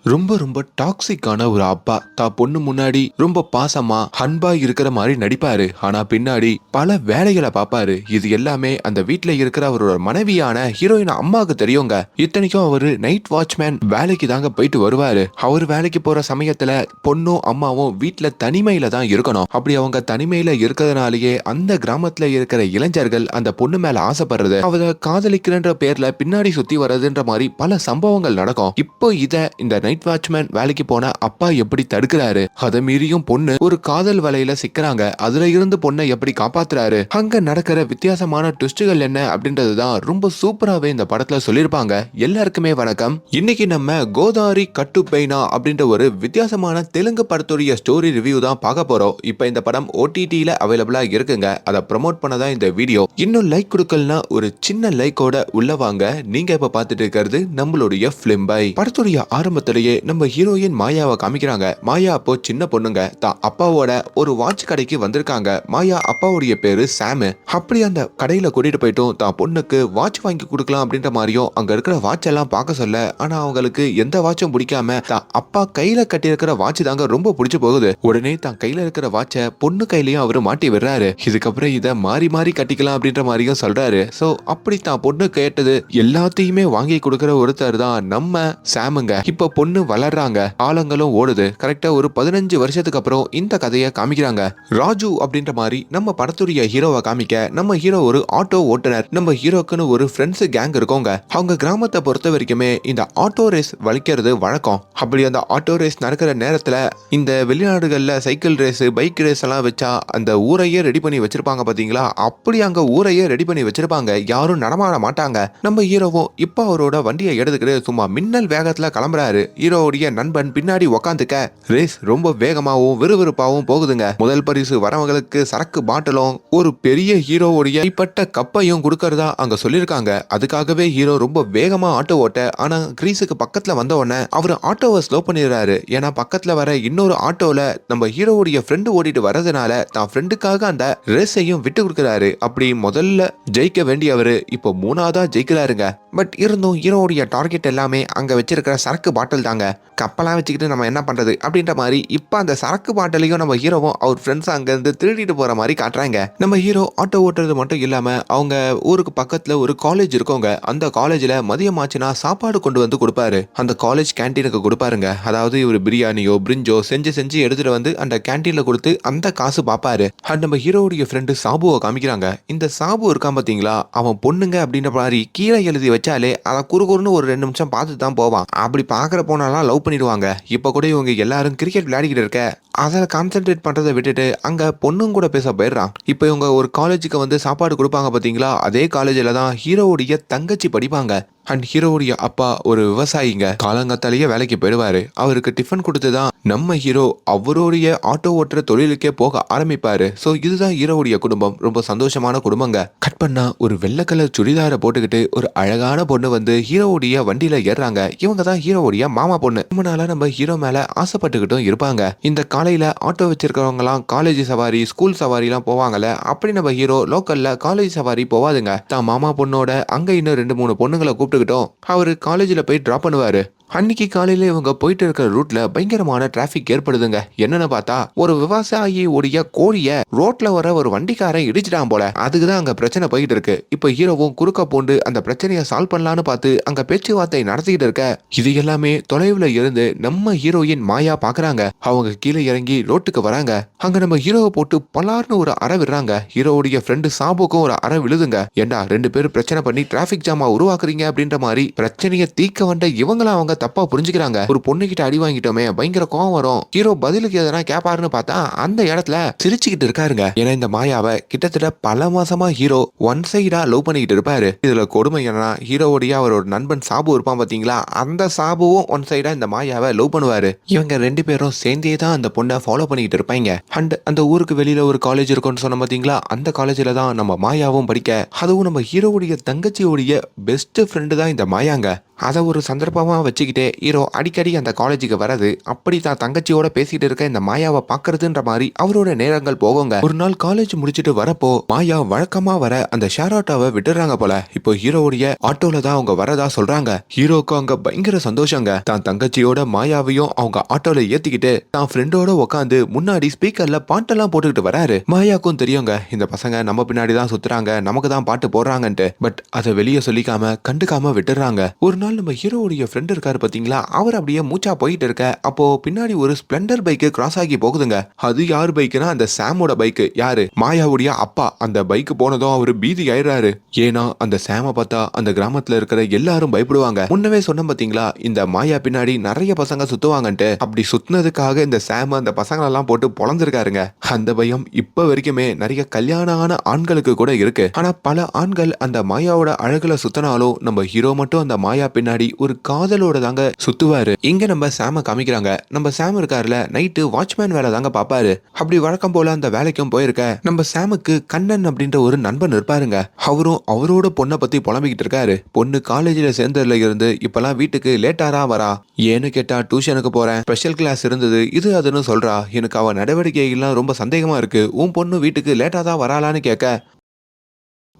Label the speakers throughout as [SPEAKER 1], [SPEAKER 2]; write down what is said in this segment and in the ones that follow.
[SPEAKER 1] ரொம்ப ரொம்ப டாக்ஸிக்கான ஒரு அப்பா தான் பொண்ணு முன்னாடி ரொம்ப பாசமா அன்பா இருக்கிற மாதிரி நடிப்பாரு. ஆனா பின்னாடி பல வேலைகளை பார்ப்பாரு. இது எல்லாமே அந்த வீட்டுல இருக்கிற அவரோட மனைவியான ஹீரோயின் அம்மாவுக்கு தெரியுங்க. இத்தனைக்கும் அவரு நைட் வாட்ச்மேன் வேலைக்கு தாங்க போயிட்டு வருவாரு. அவர் வேலைக்கு போற சமயத்துல பொண்ணும் அம்மாவும் வீட்டுல தனிமையில தான் இருக்கணும். அப்படி அவங்க தனிமையில இருக்கிறதுனாலயே அந்த கிராமத்துல இருக்கிற இளைஞர்கள் அந்த பொண்ணு மேல ஆசைப்படுறது, அவரை காதலிக்கிறன்ற பேர்ல பின்னாடி சுத்தி வர்றதுன்ற மாதிரி பல சம்பவங்கள் நடக்கும். இப்போ இந்த நைட் வாட்ச்மேன் வேலைக்கு போன அப்பா எப்படி தடுக்கிறாரு, அதை மீறியும் பொண்ணு ஒரு காதல் வலையில சிக்கிறாங்க, அதுல இருந்து பொண்ணை எப்படி காப்பாத்துறாரு, அங்க நடக்கிற வித்தியாசமான ட்விஸ்டுகள் என்ன அப்படின்றதுதான் ரொம்ப சூப்பராவே இந்த படத்துல சொல்லிருப்பாங்க. எல்லாருக்குமே வணக்கம். இன்னைக்கு நம்ம கோதாரி கட்டுப்பைனா அப்படின்ற ஒரு வித்தியாசமான தெலுங்கு படத்துடைய ஸ்டோரி ரிவ்யூ தான் பார்க்க போறோம். இப்ப இந்த படம் OTT-ல அவைலபிளா இருக்குங்க. அதை ப்ரோமோட் பண்ணதான் இந்த வீடியோ. இன்னும் லைக் கொடுக்கலனா ஒரு சின்ன லைக்கோட உள்ள வாங்க. நீங்க இப்ப பார்த்துட்டு இருக்கிறது நம்மளுடைய பிலிம் பை. படத்துடைய ஆரம்பத்திலேயே நம்ம ஹீரோயின் மாயாவை காமிக்கிறாங்க. மாயா அப்போ சின்ன பொண்ணுங்க. தான் அப்பாவோட ஒரு வாட்ச் கடைக்கு வந்திருக்காங்க. மாயா அப்பாவுடைய பேரு சாமு. அப்படி அந்த கடையில கூட்டிட்டு போயிட்டும் தான் பொண்ணுக்கு வாட்ச் வாங்கி கொடுக்கலாம் அப்படின்ற மாதிரியும் அங்க இருக்கிற வாட்ச் எல்லாம் பார்க்க சொல்ல, ஆனா அவங்களுக்கு எந்த வாட்சும் பிடிக்காம தான் அப்பா கையில கட்டி இருக்கிற வாட்ச் தாங்க ரொம்ப பிடிச்சு போகுது. உடனே தான் கையில இருக்கிற வாட்சை பொண்ணு கையிலயும் அவரு மாட்டி விடுறாரு. இதுக்கப்புறம் இதை மாறி மாறி கட்டிக்கலாம் அப்படின்ற மாதிரியும் சொல்றாரு. சோ அப்படி தான் பொண்ணு கேட்டது எல்லாத்தையுமே வாங்கி கொடுக்கிற ஒருத்தர் தான் நம்ம சாமுங்க. இப்ப பொண்ணு வளர்றாங்க, காலங்களும் ஓடுது. கரெக்டா ஒரு 15 வருஷத்துக்கு அப்புறம் இந்த கதையை காமிக்கிறாங்க. ராஜு அப்படின்ற மாதிரி நம்ம படத்துடைய ஹீரோவை காமிக்க, நம்ம ஹீரோ ஒரு ஆட்டோ ஓட்டுநர். நம்ம ஹீரோக்குன்னு ஒரு ஃப்ரெண்ட்ஸ் கேங் இருக்கோங்க. அவங்க கிராமத்தை பொறுத்த வரைக்குமே இந்த ஆட்டோ ரேஸ் வலிக்கிறது வழக்கம். அப்படி அந்த ஆட்டோ ரேஸ் நடக்கிற நேரத்துல இந்த வெளிநாடுகள்ல சைக்கிள் ரேஸ், பைக் ரேஸ் எல்லாம் வச்சா அந்த ஊரையே ரெடி பண்ணி வச்சிருப்பாங்க பாத்தீங்களா. அப்படி அங்க ஊரையே ரெடி பண்ணி வச்சிருப்பாங்க, யாரும் நடமாட மாட்டாங்க. நம்ம ஹீரோவும் இப்ப அவரோட வண்டியை எடுத்துக்கிட்டு சும்மா மின்னல் வேகத்துல கிளம்புறாரு. ஹீரோவுடைய நண்பன் பின்னாடி உக்காந்துக்க ரேஸ் ரொம்ப வேகமாவும் விறுவிறுப்பாவும் போகுதுங்க. முதல் பரிசு வரவங்களுக்கு சரக்கு பாட்டிலும் ஒரு பெரிய ஹீரோவுடைய கைப்பட்ட கப்பையும் கொடுக்கறதா அங்க சொல்லிருக்காங்க. அதுக்காகவே ஹீரோ ரொம்ப வேகமா ஆட்டோ ஓட்ட, ஆனா கிரீஸுக்கு பக்கத்துல வந்த உடனே அவரு ஆட்டோவை ஸ்லோ பண்ணிடுறாரு. ஏன்னா பக்கத்துல வர இன்னொரு ஆட்டோல நம்ம ஹீரோவுடைய ஃப்ரெண்டு ஓடிட்டு வரதுனால தான் ஃப்ரெண்டுக்காக அந்த ரேஸையும் விட்டு கொடுக்கிறாரு. அப்படி முதல்ல ஜெயிக்க வேண்டியவரு இப்போ மூணாவதா ஜெயிக்கிறாருங்க. பட் இருந்தும் ஹீரோவுடைய டார்கெட் எல்லாமே அங்க வச்சிருக்கிற சரக்கு பாட்டில் தாங்க. கப்பலாம் வச்சுக்கிட்டு நம்ம என்ன பண்றது அப்படின்ற மாதிரி இப்ப அந்த சரக்கு பாட்டிலையும் நம்ம ஹீரோவும் அவர் ஃப்ரெண்ட்ஸ் அங்க இருந்து திருடிட்டு போற மாதிரி காட்டுறாங்க. நம்ம ஹீரோ ஆட்டோ ஓட்டுறது மட்டும் இல்லாம அவங்க ஊருக்கு பக்கத்துல ஒரு காலேஜ் இருக்கோங்க. அந்த காலேஜ்ல மதியம் ஆச்சுன்னா சாப்பாடு கொண்டு வந்து கொடுப்பாரு. அந்த காலேஜ் கேன்டீனுக்கு கொடுப்பாருங்க. அதாவது இவர் பிரியாணியோ பிரிஞ்சோ செஞ்சு செஞ்சு எடுத்துட்டு வந்து அந்த கேன்டீன்ல கொடுத்து அந்த காசு பாப்பாரு. நம்ம ஹீரோவுடைய ஃப்ரெண்டு சாபுவை காமிக்கிறாங்க. இந்த சாபு இருக்கான் பாத்தீங்களா, அவன் பொண்ணுங்க அப்படின்ற மாதிரி கீழே எழுதி வச்சாலே அதை குறுகுறுன்னு ஒரு 2 நிமிஷம் பார்த்துட்டு தான் போவான். அப்படி பாக்குற போனாலாம் லவ் பண்ணிடுவாங்க. இப்ப கூட இவங்க எல்லாரும் கிரிக்கெட் விளையாடிக்கிட்டு இருக்க, அதை கான்சென்ட்ரேட் பண்றதை விட்டுட்டு அங்க பொண்ணுங்க கூட பேச போயிடுறான். இப்ப இவங்க ஒரு காலேஜுக்கு வந்து சாப்பாடு கொடுப்பாங்க பாத்தீங்களா, அதே காலேஜ்ல தான் ஹீரோவுடைய தங்கச்சி படிப்பாங்க. அண்ட் ஹீரோவுடைய அப்பா ஒரு விவசாயிங்க. காலங்கத்தாலேயே வேலைக்கு போயிடுவாரு. அவருக்கு டிஃபன் கொடுத்துதான் நம்ம ஹீரோ அவருடைய ஆட்டோ ஓட்டுற தொழிலுக்கே போக ஆரம்பிப்பாரு. சோ இதுதான் ஹீரோவுடைய குடும்பம். ரொம்ப சந்தோஷமான குடும்பங்க. கட் பண்ணா ஒரு வெள்ளை கலர் சுடிதாரை போட்டுக்கிட்டு ஒரு அழகான பொண்ணு வந்து ஹீரோவுடைய வண்டியில ஏறாங்க. இவங்க தான் ஹீரோவுடைய மாமா பொண்ணு. ரொம்ப நாளா நம்ம ஹீரோ மேல ஆசைப்பட்டுக்கிட்டும் இருப்பாங்க. இந்த காலையில ஆட்டோ வச்சிருக்கிறவங்க எல்லாம் காலேஜ் சவாரி, ஸ்கூல் சவாரி எல்லாம் போவாங்கல்ல, அப்படி நம்ம ஹீரோ லோக்கல்ல காலேஜ் சவாரி போவாதுங்க. தான் மாமா பொண்ணோட அங்க இன்னும் 2-3 பொண்ணுங்களை கூப்பிட்டுக்கிட்டோம் அவரு காலேஜ்ல போய் டிராப் பண்ணுவாரு. அன்னைக்கு காலையில இவங்க போயிட்டு இருக்கிற ரூட்ல பயங்கரமான டிராபிக் ஏற்படுதுங்க. என்னன்னு பார்த்தா ஒரு விவசாயி உடைய கோழிய ரோட்ல வர ஒரு வண்டிக்காரன் இடிச்சிட்டான் போல. அதுக்குதான் அங்க பிரச்சனை போயிட்டு இருக்கு. இப்ப ஹீரோவும் குறுக்க பூண்டு அந்த பிரச்சனையை சால்வ் பண்ணலான்னு பார்த்து அங்க பேச்சுவார்த்தை நடத்திக்கிட்டு இருக்க, இது எல்லாமே தொலைவுல இருந்து நம்ம ஹீரோயின் மாயா பாக்குறாங்க. அவங்க கீழே இறங்கி ரோட்டுக்கு வராங்க. அங்க நம்ம ஹீரோவை போட்டு பலார்னு ஒரு அறை விடுறாங்க. ஹீரோவுடைய ஃப்ரெண்டு சாபுக்கும் ஒரு அறை விழுதுங்க. ஏண்டா 2 பேரும் பிரச்சனை பண்ணி டிராபிக் ஜாமா உருவாக்குறீங்க அப்படின்ற மாதிரி பிரச்சனையை தீக்க வந்த இவங்கள அவங்க தப்பா புரிஞ்சுக்கிறாங்க. ஒரு பொண்ணு கிட்ட அடி வாங்கிட்டோமே, பயங்கர கோவம் வரும். ஹீரோ பதிலுக்கு எதனா கேப்பாருன்னு பார்த்தா அந்த இடத்துல சிரிச்சுக்கிட்டு இருக்காருங்க. ஏன்னா இந்த மாயாவை கிட்டத்தட்ட பல மாசமா ஹீரோ ஒன் சைடா லவ் பண்ணிக்கிட்டு இருப்பாரு. இதுல கொடுமை என்னன்னா ஹீரோவுடைய அவரோட நண்பன் சாபு இருப்பான் பாத்தீங்களா, அந்த சாபுவும் ஒன் சைடா இந்த மாயாவை லவ் பண்ணுவாரு. இவங்க 2 பேரும் சேர்ந்தே தான் அந்த பொண்ணை ஃபாலோ பண்ணிக்கிட்டு இருப்பாங்க. அண்ட் அந்த ஊருக்கு வெளியில ஒரு காலேஜ் இருக்கும்னு சொன்ன பாத்தீங்களா, அந்த காலேஜ்ல தான் நம்ம மாயாவும் படிக்க. அதுவும் நம்ம ஹீரோவுடைய தங்கச்சியோடைய பெஸ்ட் ஃப்ரெண்டு தான் இந்த மாயாங்க. அதை ஒரு சந்தர்ப்பமா வச்சுக்கிட்டு நினைச்சுக்கிட்டே ஹீரோ அடிக்கடி அந்த காலேஜுக்கு வரது, அப்படி தான் தங்கச்சியோட பேசிட்டு இருக்க இந்த மாயாவை பாக்குறதுன்ற மாதிரி அவரோட நேரங்கள் போகுங்க. ஒரு நாள் காலேஜ் முடிச்சிட்டு வரப்போ மாயா வழக்கமா வர அந்த ஷேர் ஆட்டோவை விட்டுறாங்க போல. இப்போ ஹீரோவுடைய ஆட்டோல தான் அவங்க வரதா சொல்றாங்க. ஹீரோக்கு அங்க பயங்கர சந்தோஷங்க. தான் தங்கச்சியோட மாயாவையும் அவங்க ஆட்டோல ஏத்திக்கிட்டு தான் ஃப்ரெண்டோட உட்காந்து முன்னாடி ஸ்பீக்கர்ல பாட்டெல்லாம் போட்டுக்கிட்டு வராரு. மாயாக்கும் தெரியுங்க, இந்த பசங்க நம்ம பின்னாடி தான் சுத்துறாங்க, நமக்கு தான் பாட்டு போடுறாங்கன்ட்டு. பட் அதை வெளியே சொல்லிக்காம கண்டுக்காம விட்டுறாங்க. ஒரு நாள் நம்ம ஹீரோவுடைய ஃப்ரெண்ட் இருக்காரு பாத்தீங்களா, அவர் அப்படியே மூச்சா போயிட்டு இருக்க அப்போ பின்னாடி ஒரு ஸ்பிளெண்டர் பைக் கிராஸ் ஆகி போகுதுங்க. அது யார் பைக்குனா அந்த சாமோட பைக். யாரு? மாயாவுடைய அப்பா. அந்த பைக் போனதும் அவரு பீதி ஆயிடுறாரு. ஏன்னா அந்த சாம பார்த்தா அந்த கிராமத்துல இருக்கிற எல்லாரும் பயப்படுவாங்க. முன்னவே சொன்ன பாத்தீங்களா, இந்த மாயா பின்னாடி நிறைய பசங்க சுத்துவாங்கன்ட்டு. அப்படி சுத்தினதுக்காக இந்த சாம அந்த பசங்களெல்லாம் போட்டு பொழந்திருக்காருங்க. அந்த பயம் இப்ப வரைக்குமே நிறைய கல்யாணம் ஆன ஆண்களுக்கு கூட இருக்கு. ஆனா பல ஆண்கள் அந்த மாயாவோட அழகுல சுத்தினாலும் நம்ம ஹீரோ மட்டும் அந்த மாயா பின்னாடி ஒரு காதலோட தாங்க சுத்துவாரு. இங்க நம்ம சாம காமிக்கிறாங்க. நம்ம சாம் இருக்காருல, நைட்டு வாட்ச்மேன் வேலை தாங்க பாப்பாரு. அப்படி வழக்கம் போல அந்த வேலைக்கும் போயிருக்க நம்ம சாமுக்கு கண்ணன் அப்படின்ற ஒரு நண்பன் இருப்பாருங்க. அவரும் அவரோட பொண்ணை பத்தி புலம்பிக்கிட்டு இருக்காரு. பொண்ணு காலேஜில் சேர்ந்ததுல இருந்து இப்பெல்லாம் வீட்டுக்கு லேட்டாரா வரா. ஏன்னு கேட்டா டியூஷனுக்கு போறேன், ஸ்பெஷல் கிளாஸ் இருந்தது, இது அதுன்னு சொல்றா. எனக்கு அவ நடவடிக்கைகள்லாம் ரொம்ப சந்தேகமா இருக்கு. உன் பொண்ணு வீட்டுக்கு லேட்டா தான் வராளான்னு கேட்க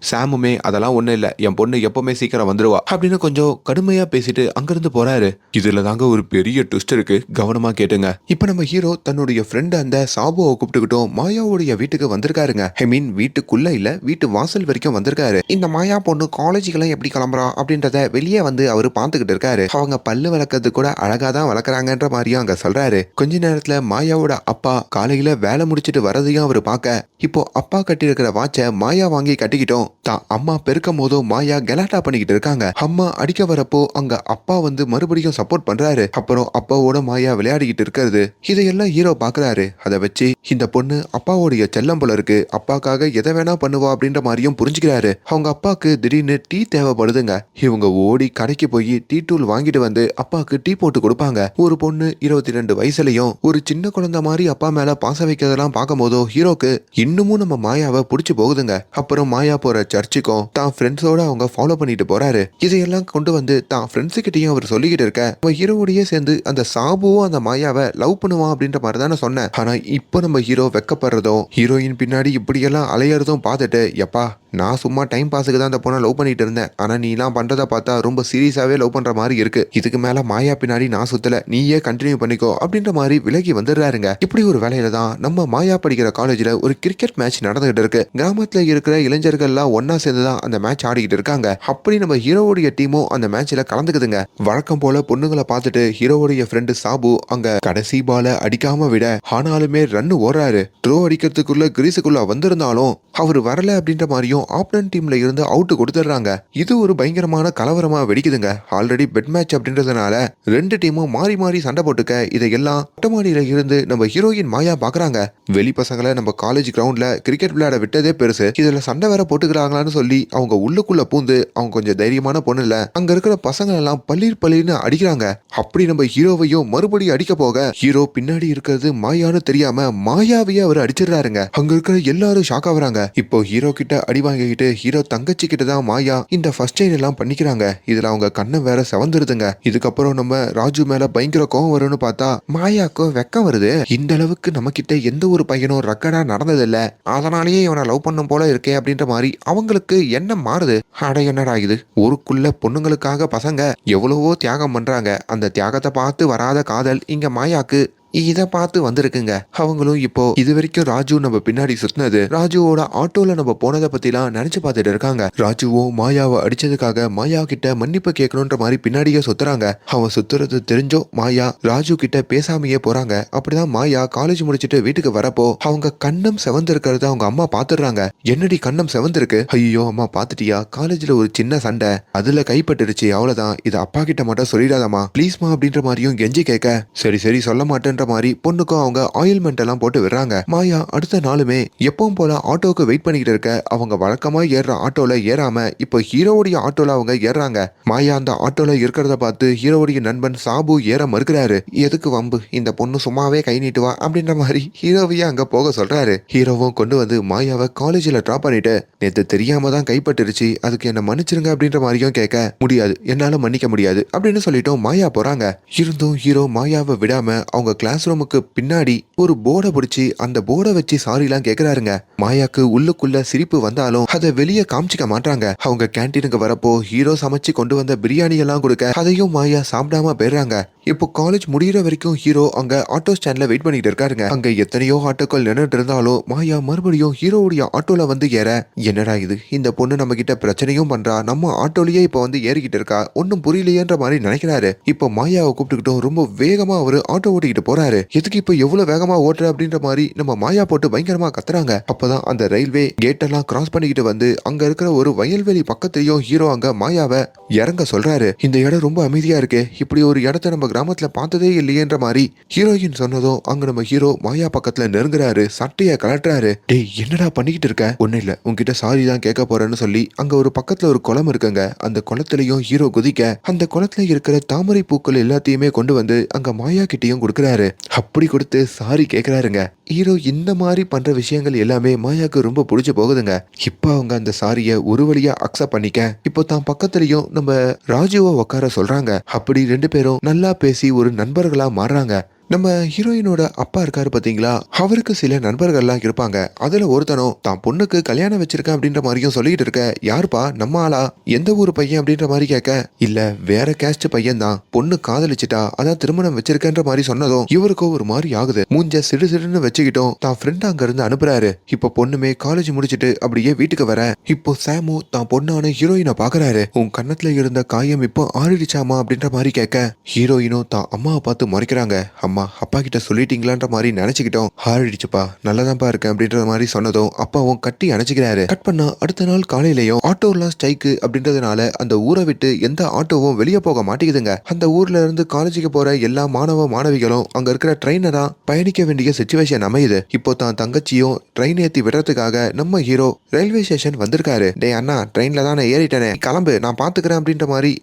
[SPEAKER 1] சாமுமே அதெல்லாம் ஒண்ணும் இல்ல, என் பொண்ணு எப்பவுமே சீக்கிரம் வந்துருவா அப்படின்னு கொஞ்சம் கடுமையா பேசிட்டு அங்கிருந்து போறாரு. இதுல தாங்க ஒரு பெரிய ட்விஸ்ட் இருக்கு, கவனமா கேட்டுங்க. இப்ப நம்ம ஹீரோ தன்னுடைய ஃப்ரெண்ட் அந்த சாபுவை கூப்பிட்டுக்கிட்டோம் மாயாவுடைய வீட்டுக்கு வந்திருக்காருங்க. ஐ மீன் வீட்டுக்குள்ள இல்ல, வீட்டு வாசல் வரைக்கும் வந்திருக்காரு. இந்த மாயா பொண்ணு காலேஜுக்கெல்லாம் எப்படி கிளம்புறா அப்படின்றத வெளியே வந்து அவரு பாத்துக்கிட்டு இருக்காரு. அவங்க பல்லு வளர்க்கறது கூட அழகா தான் வளர்க்குறாங்கன்ற மாதிரியும் அங்க சொல்றாரு. கொஞ்ச நேரத்துல மாயாவோட அப்பா காலையில வேலை முடிச்சிட்டு வரதையும் அவரு பார்க்க, இப்போ அப்பா கட்டி இருக்கிற வாட்சை மாயா வாங்கி கட்டிக்கிட்டோம். தான் அம்மா பெருக்கும் போதும் மாயா கலாட்டா பண்ணிக்கிட்டு இருக்காங்க. அம்மா அடிக்க வரப்போ அங்க அப்பா வந்து மறுபடியும் சப்போர்ட் பண்றாரு. அப்புறம் அப்பாவோட மாயா விளையாடிக்கிட்டு இருக்கிறது இதையெல்லாம் ஹீரோ பாக்குறாரு. அதை வச்சு இந்த பொண்ணு அப்பாவோடைய செல்லம் போல இருக்கு, அப்பாக்காக எதை வேணா பண்ணுவா அப்படின்ற மாதிரியும் புரிஞ்சுக்கிறாரு. அவங்க அப்பாக்கு திடீர்னு டீ தேவைப்படுதுங்க. இவங்க ஓடி கடைக்கு போய் டீ தூள் வாங்கிட்டு வந்து அப்பாக்கு டீ போட்டு கொடுப்பாங்க. ஒரு பொண்ணு 22 வயசுலயும் ஒரு சின்ன குழந்தை மாதிரி அப்பா மேல பாசம் வைக்கிறதெல்லாம் பார்க்கும் போதோ ஹீரோக்கு இன்னமும் நம்ம மாயாவை பிடிச்சு போகுதுங்க. அப்புறம் மாயா போற சர்ச்சுக்கும் தான் ஃப்ரெண்ட்ஸோட அவங்க ஃபாலோ பண்ணிட்டு போறாரு. இதையெல்லாம் கொண்டு வந்து தான் ஃப்ரெண்ட்ஸு கிட்டையும் அவர் சொல்லிக்கிட்டு இருக்க, நம்ம ஹீரோவோடயே சேர்ந்து அந்த சாபுவும் அந்த மாயாவை லவ் பண்ணுவான் அப்படின்ற மாதிரி தானே சொன்னேன். ஆனா இப்போ நம்ம ஹீரோ வெக்கப்படுறதும் ஹீரோயின் பின்னாடி இப்படியெல்லாம் அலையறதும் பார்த்துட்டு, எப்பா நான் சும்மா டைம் பாஸுக்கு தான் அந்த பொண்ணை லவ் பண்ணிட்டு இருந்தேன், ஆனா நீ எல்லாம் பண்றதை பார்த்தா ரொம்ப சீரியஸாவே லவ் பண்ற மாதிரி இருக்கு, இதுக்கு மேல மாயா பின்னாடி நான் சுத்தல, நீயே கண்டினியூ பண்ணிக்கோ அப்படின்ற மாதிரி விலகி வந்துடுறாருங்க. இப்படி ஒரு வேலையில தான் நம்ம மாயா படிக்கிற காலேஜ்ல ஒரு கிரிக்கெட் மேட்ச் நடந்துகிட்டு இருக்கு. கிராமத்துல இருக்கிற இளைஞர்கள்லாம் ஒன்னா சேர்ந்து தான் அந்த மேட்ச் ஆடிக்கிட்டு இருக்காங்க. அப்படி நம்ம ஹீரோவுடைய டீமும் அந்த மேட்ச்ல கலந்துக்குதுங்க. வழக்கம் போல பொண்ணுங்களை பார்த்துட்டு ஹீரோவுடைய ஃப்ரெண்டு சாபு அங்க கடைசி பால அடிக்காம விட, ஆனாலுமே ரன் ஓடுறாரு. த்ரோ அடிக்கிறதுக்குள்ள கிரீஸுக்குள்ள வந்திருந்தாலும் அவர் வரல அப்படின்ற மாதிரியும் ஆப்பனன்ட் டீம்ல இருந்து அவுட் கொடுத்துடுறாங்க. இது ஒரு பயங்கரமான கலவரமா வெடிக்குதுங்க. ஆல்ரெடி பெட் மேட்ச் அப்படின்றதுனால ரெண்டு டீமும் மாறி மாறி சண்டை போட்டுக்க இதையெல்லாம் மொட்டமாடியில இருந்து நம்ம ஹீரோயின் மாயா பாக்குறாங்க. வெளி பசங்களை நம்ம காலேஜ் கிரவுண்ட்ல கிரிக்கெட் விளையாட விட்டதே பெருசு, இதுல சண்டை வேற போட்டுக்கிறாங்களான்னு சொல்லி அவங்க உள்ளுக்குள்ள பூந்து, அவங்க கொஞ்சம் தைரியமான பொண்ணு இல்ல, அங்க இருக்கிற பசங்க எல்லாம் பள்ளீர் பள்ளீர்னு அடிக்கிறாங்க. அப்படி நம்ம ஹீரோவையும் மறுபடியும் அடிக்க போக ஹீரோ பின்னாடி இருக்கிறது மாயான்னு தெரியாம மாயாவையே அவர் அடிச்சிடுறாருங்க. அங்க இருக்கிற எல்லாரும் ஷாக் ஆகுறாங்க. இப்போ ஹீரோ கிட்ட அடி வாங்கிக்கிட்டு ஹீரோ தங்கச்சி கிட்ட தான் மாயா இந்த ஃபர்ஸ்ட் எய்ட் எல்லாம் பண்ணிக்கிறாங்க. இதுல அவங்க கண்ணை வேற செவந்துருதுங்க. இதுக்கப்புறம் நம்ம ராஜு மேல பயங்கர கோவம் வரும்னு பார்த்தா மாயாக்கும் வெக்கம் வருது. இந்த அளவுக்கு நம்ம கிட்ட எந்த ஒரு பையனும் ரெக்கடா நடந்ததில்ல, அதனாலேயே இவனை லவ் பண்ணும் போல இருக்கே அப்படின்ற மாதிரி அவங்களுக்கு எண்ணம் மாறுது. அட என்னடா இது, ஊருக்குள்ள பொண்ணுங்களுக்காக பசங்க எவ்வளவோ தியாகம் பண்றாங்க, அந்த தியாகத்தை பார்த்து வராத காதல் இங்க மாயாக்கு இதை பார்த்து வந்திருக்குங்க. அவங்களும் இப்போ இது வரைக்கும் ராஜு நம்ம பின்னாடி சுத்தினது, ராஜுவோட ஆட்டோல நம்ம போனதை பத்திலாம் நினைச்சு பார்த்துட்டு இருக்காங்க. ராஜுவும் மாயாவை அடிச்சதுக்காக மாயா கிட்ட மன்னிப்பு கேட்கணுன்ற மாதிரி பின்னாடியே சுத்துறாங்க. அவன் சுத்துறது தெரிஞ்சோ மாயா ராஜு கிட்ட பேசாமையே போறாங்க. அப்படிதான் மாயா காலேஜ் முடிச்சுட்டு வீட்டுக்கு வரப்போ அவங்க கண்ணம் செவந்து இருக்கிறத அவங்க அம்மா பாத்துடுறாங்க. என்னடி கண்ணம் செவந்திருக்கு? ஐயோ அம்மா பாத்துட்டியா, காலேஜ்ல ஒரு சின்ன சண்டை, அதுல கைப்பட்டுருச்சு, அவ்வளவுதான், இது அப்பா கிட்ட மட்டும் சொல்லிடாதம்மா ப்ளீஸ்மா அப்படின்ற மாதிரியும் கெஞ்சி கேட்க, சரி சரி சொல்ல மாட்டேன் இருக்கலான்ற மாதிரி பொண்ணுக்கும் அவங்க ஆயில்மெண்ட் எல்லாம் போட்டு விடுறாங்க. மாயா அடுத்த நாளுமே எப்பவும் போல ஆட்டோக்கு வெயிட் பண்ணிக்கிட்டு இருக்க. அவங்க வழக்கமா ஏறுற ஆட்டோல ஏறாம இப்போ ஹீரோவுடைய ஆட்டோல அவங்க ஏறாங்க. மாயா அந்த ஆட்டோல இருக்கிறத பார்த்து ஹீரோவுடைய நண்பன் சாபு ஏற மறுக்கிறாரு. எதுக்கு வம்பு, இந்த பொண்ணு சும்மாவே கை நீட்டுவா அப்படின்ற மாதிரி ஹீரோவையே அங்க போக சொல்றாரு. ஹீரோவும் கொண்டு வந்து மாயாவை காலேஜில் டிராப் பண்ணிட்டு நேத்து தெரியாம தான் கைப்பட்டுருச்சு, அதுக்கு என்ன மன்னிச்சிருங்க அப்படின்ற மாதிரியும் கேட்க முடியாது, என்னால மன்னிக்க முடியாது அப்படின்னு சொல்லிட்டும் மாயா போறாங்க. இருந்தும் ஹீரோ மாயாவை விடாம அவங்க கிளாஸ் ரூமுக்கு பின்னாடி ஒரு போர்டை பிடிச்சி அந்த போர்டை வச்சு சாரிலாம் கேட்கிறாருங்க. மாயாக்கு உள்ளுக்குள்ள சிரிப்பு வந்தாலும் அதை வெளியே காமிச்சிக்க மாட்டாங்க. அவங்க கேன்டீனுக்கு வரப்போ ஹீரோ சமைச்சு கொண்டு வந்த பிரியாணி எல்லாம் கொடுக்க அதையும் மாயா சாப்பிடாம போயிடுறாங்க. இப்போ காலேஜ் முடிகிற வரைக்கும் ஹீரோ அங்க ஆட்டோ ஸ்டாண்ட்ல வெயிட் பண்ணிட்டு இருக்காருங்க. அங்க எத்தனையோ ஆட்டோக்கள் நின்றுட்டு இருந்தாலும் மாயா மறுபடியும் ஹீரோவுடைய ஆட்டோல வந்து ஏற, என்னடா இது, இந்த பொண்ணு நம்ம கிட்ட பிரச்சனையும் பண்றா, நம்ம ஆட்டோலயே இப்ப வந்து ஏறிக்கிட்டு இருக்கா, ஒன்னும் புரியலையேன்ற மாதிரி நினைக்கிறாரு. இப்போ மாயாவை கூப்பிட்டுக்கிட்டும் ரொம்ப வேகமா அவரு ஆட்டோ ஓட்டிக்கிட்டு போறாரு. எதுக்கு இப்ப எவ்வளவு வேகமா ஓட்டுற அப்படின்ற மாதிரி நம்ம மாயா போட்டு பயங்கரமா கத்துறாங்க. அப்பதான் அந்த ரயில்வே கேட் எல்லாம் கிராஸ் பண்ணிக்கிட்டு வந்து அங்க இருக்கிற ஒரு வயல்வெளி பக்கத்திலையும் ஹீரோ அங்க மாயாவை இறங்க சொல்றாரு. இந்த இடம் ரொம்ப அமைதியா இருக்கு, இப்படி ஒரு இடத்த நம்ம கிராமத்துல பார்த்ததே இல்லையேன்ற மாதிரி ஹீரோயின் சொன்னதும் அங்க நம்ம ஹீரோ மாயா பக்கத்துல நெருங்குறாரு. சட்டைய கலட்டுறாரு. டேய் என்னடா பண்ணிக்கிட்டு இருக்க? ஒண்ணு இல்ல, உன்கிட்ட சாரி தான் கேட்க போறேன்னு சொல்லி அங்க ஒரு பக்கத்துல ஒரு குளம் இருக்குங்க. அந்த குளத்திலையும் ஹீரோ குதிக்க அந்த குளத்துல இருக்கிற தாமரை பூக்கள் எல்லாத்தையுமே கொண்டு வந்து அங்க மாயா கிட்டையும் கொடுக்கறாரு. அப்படி கொடுத்து சாரி கேட்கிறாருங்க. ஹீரோ இந்த மாதிரி பண்ற விஷயங்கள் எல்லாமே மாயாக்கு ரொம்ப பிடிச்சு போகுதுங்க. இப்ப அவங்க அந்த சாரிய ஒரு வழியா அக்செப்ட் பண்ணிக்க இப்போ தான் பக்கத்துலயும் நம்ம ராஜுவை உட்கார சொல்றாங்க. அப்படி ரெண்டு பேரும் நல்லா பேசி ஒரு நண்பர்களா மாறுறாங்க. நம்ம ஹீரோயினோட அப்பா இருக்காரு பாத்தீங்களா, அவருக்கு சில நண்பர்கள்லாம் இருப்பாங்க. அதுல ஒருத்தனும் தான் பொண்ணுக்கு கல்யாணம் வச்சிருக்கேன் அப்படின்ற மாதிரியும் சொல்லிட்டு இருக்க. யாருப்பா, நம்ம ஆளா, எந்த ஊர் பையன் அப்படின்ற மாதிரி கேட்க, இல்ல வேற கேஸ்ட் பையன் தான், பொண்ணு காதலிச்சிட்டா அதான் திருமணம் வச்சிருக்கேன்ற மாதிரி சொன்னதும் இவருக்கும் ஒரு மாதிரி ஆகுது. மூஞ்ச சிடு சிடுன்னு வச்சுக்கிட்டோம் தான் ஃப்ரெண்ட் அங்க இருந்து அனுப்புறாரு. இப்போ பொண்ணுமே காலேஜ் முடிச்சிட்டு அப்படியே வீட்டுக்கு வர இப்போ சாமு தான் பொண்ணான ஹீரோயினை பாக்குறாரு. உன் கன்னத்துல இருந்த காயம் இப்போ ஆறிடுச்சாமா அப்படின்ற மாதிரி கேட்க ஹீரோயினும் தான் அம்மாவை பார்த்து மறைக்கிறாங்க. அம்மா அப்பா கிட்ட சொல்லிட்டீங்களான்ற மாதிரி நினைச்சுக்கிட்டோம். ஆறிடுச்சுப்பா, நல்லதான்ப்பா இருக்கேன் அப்படின்ற மாதிரி சொன்னதும் அப்பாவும் கட்டி அணைச்சிக்கிறாரு. கட் பண்ணா அடுத்த நாள் காலையிலயும் ஆட்டோலாம் ஸ்ட்ரைக்கு அப்படின்றதுனால அந்த ஊரை விட்டு எந்த ஆட்டோவும் வெளியே போக மாட்டேங்குதுங்க. அந்த ஊர்ல இருந்து காலேஜுக்கு போற எல்லா மாணவ மாணவிகளும் அங்க இருக்கிற ட்ரெயினரா பயணிக்க வேண்டிய சிச்சுவேஷன் அமையுது. இப்போ தான் தங்கச்சியும் ட்ரெயின் ஏத்தி விடுறதுக்காக நம்ம ஹீரோ ரயில்வே ஸ்டேஷன் வந்திருக்காரு. டே அண்ணா, ட்ரெயின்ல தான் நான் ஏறிட்டேனே, கிளம்பு நான் பாத்துக்கிறேன் அப்படின்ற மாதிரி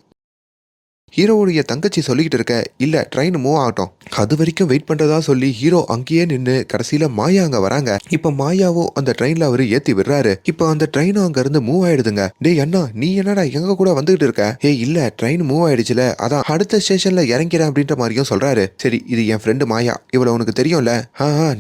[SPEAKER 1] ஹீரோவுடைய தங்கச்சி சொல்லிக்கிட்டு இருக்க. இல்ல, ட்ரெயின் மூவ் ஆகட்டும், அது வரைக்கும் வெயிட் பண்றதா சொல்லி ஹீரோ அங்கேயே நின்று கடைசியில மாயா அங்க வராங்க. இப்ப மாயாவும் அந்த ட்ரெயின்ல அவரு ஏத்தி விடுறாரு. இப்போ அந்த ட்ரெயினும் அங்க இருந்து மூவ் ஆயிடுதுங்க. டேய் அண்ணா, நீ என்னடா எங்க கூட வந்துகிட்டு இருக்க? இல்ல, ட்ரெயின் மூவ் ஆயிடுச்சுல, அதான் அடுத்த ஸ்டேஷன்ல இறங்கிறேன் அப்படின்ற மாதிரியும் சொல்றாரு. சரி, இது என் ஃப்ரெண்டு மாயா, இவ்வளவு உனக்கு தெரியும்ல?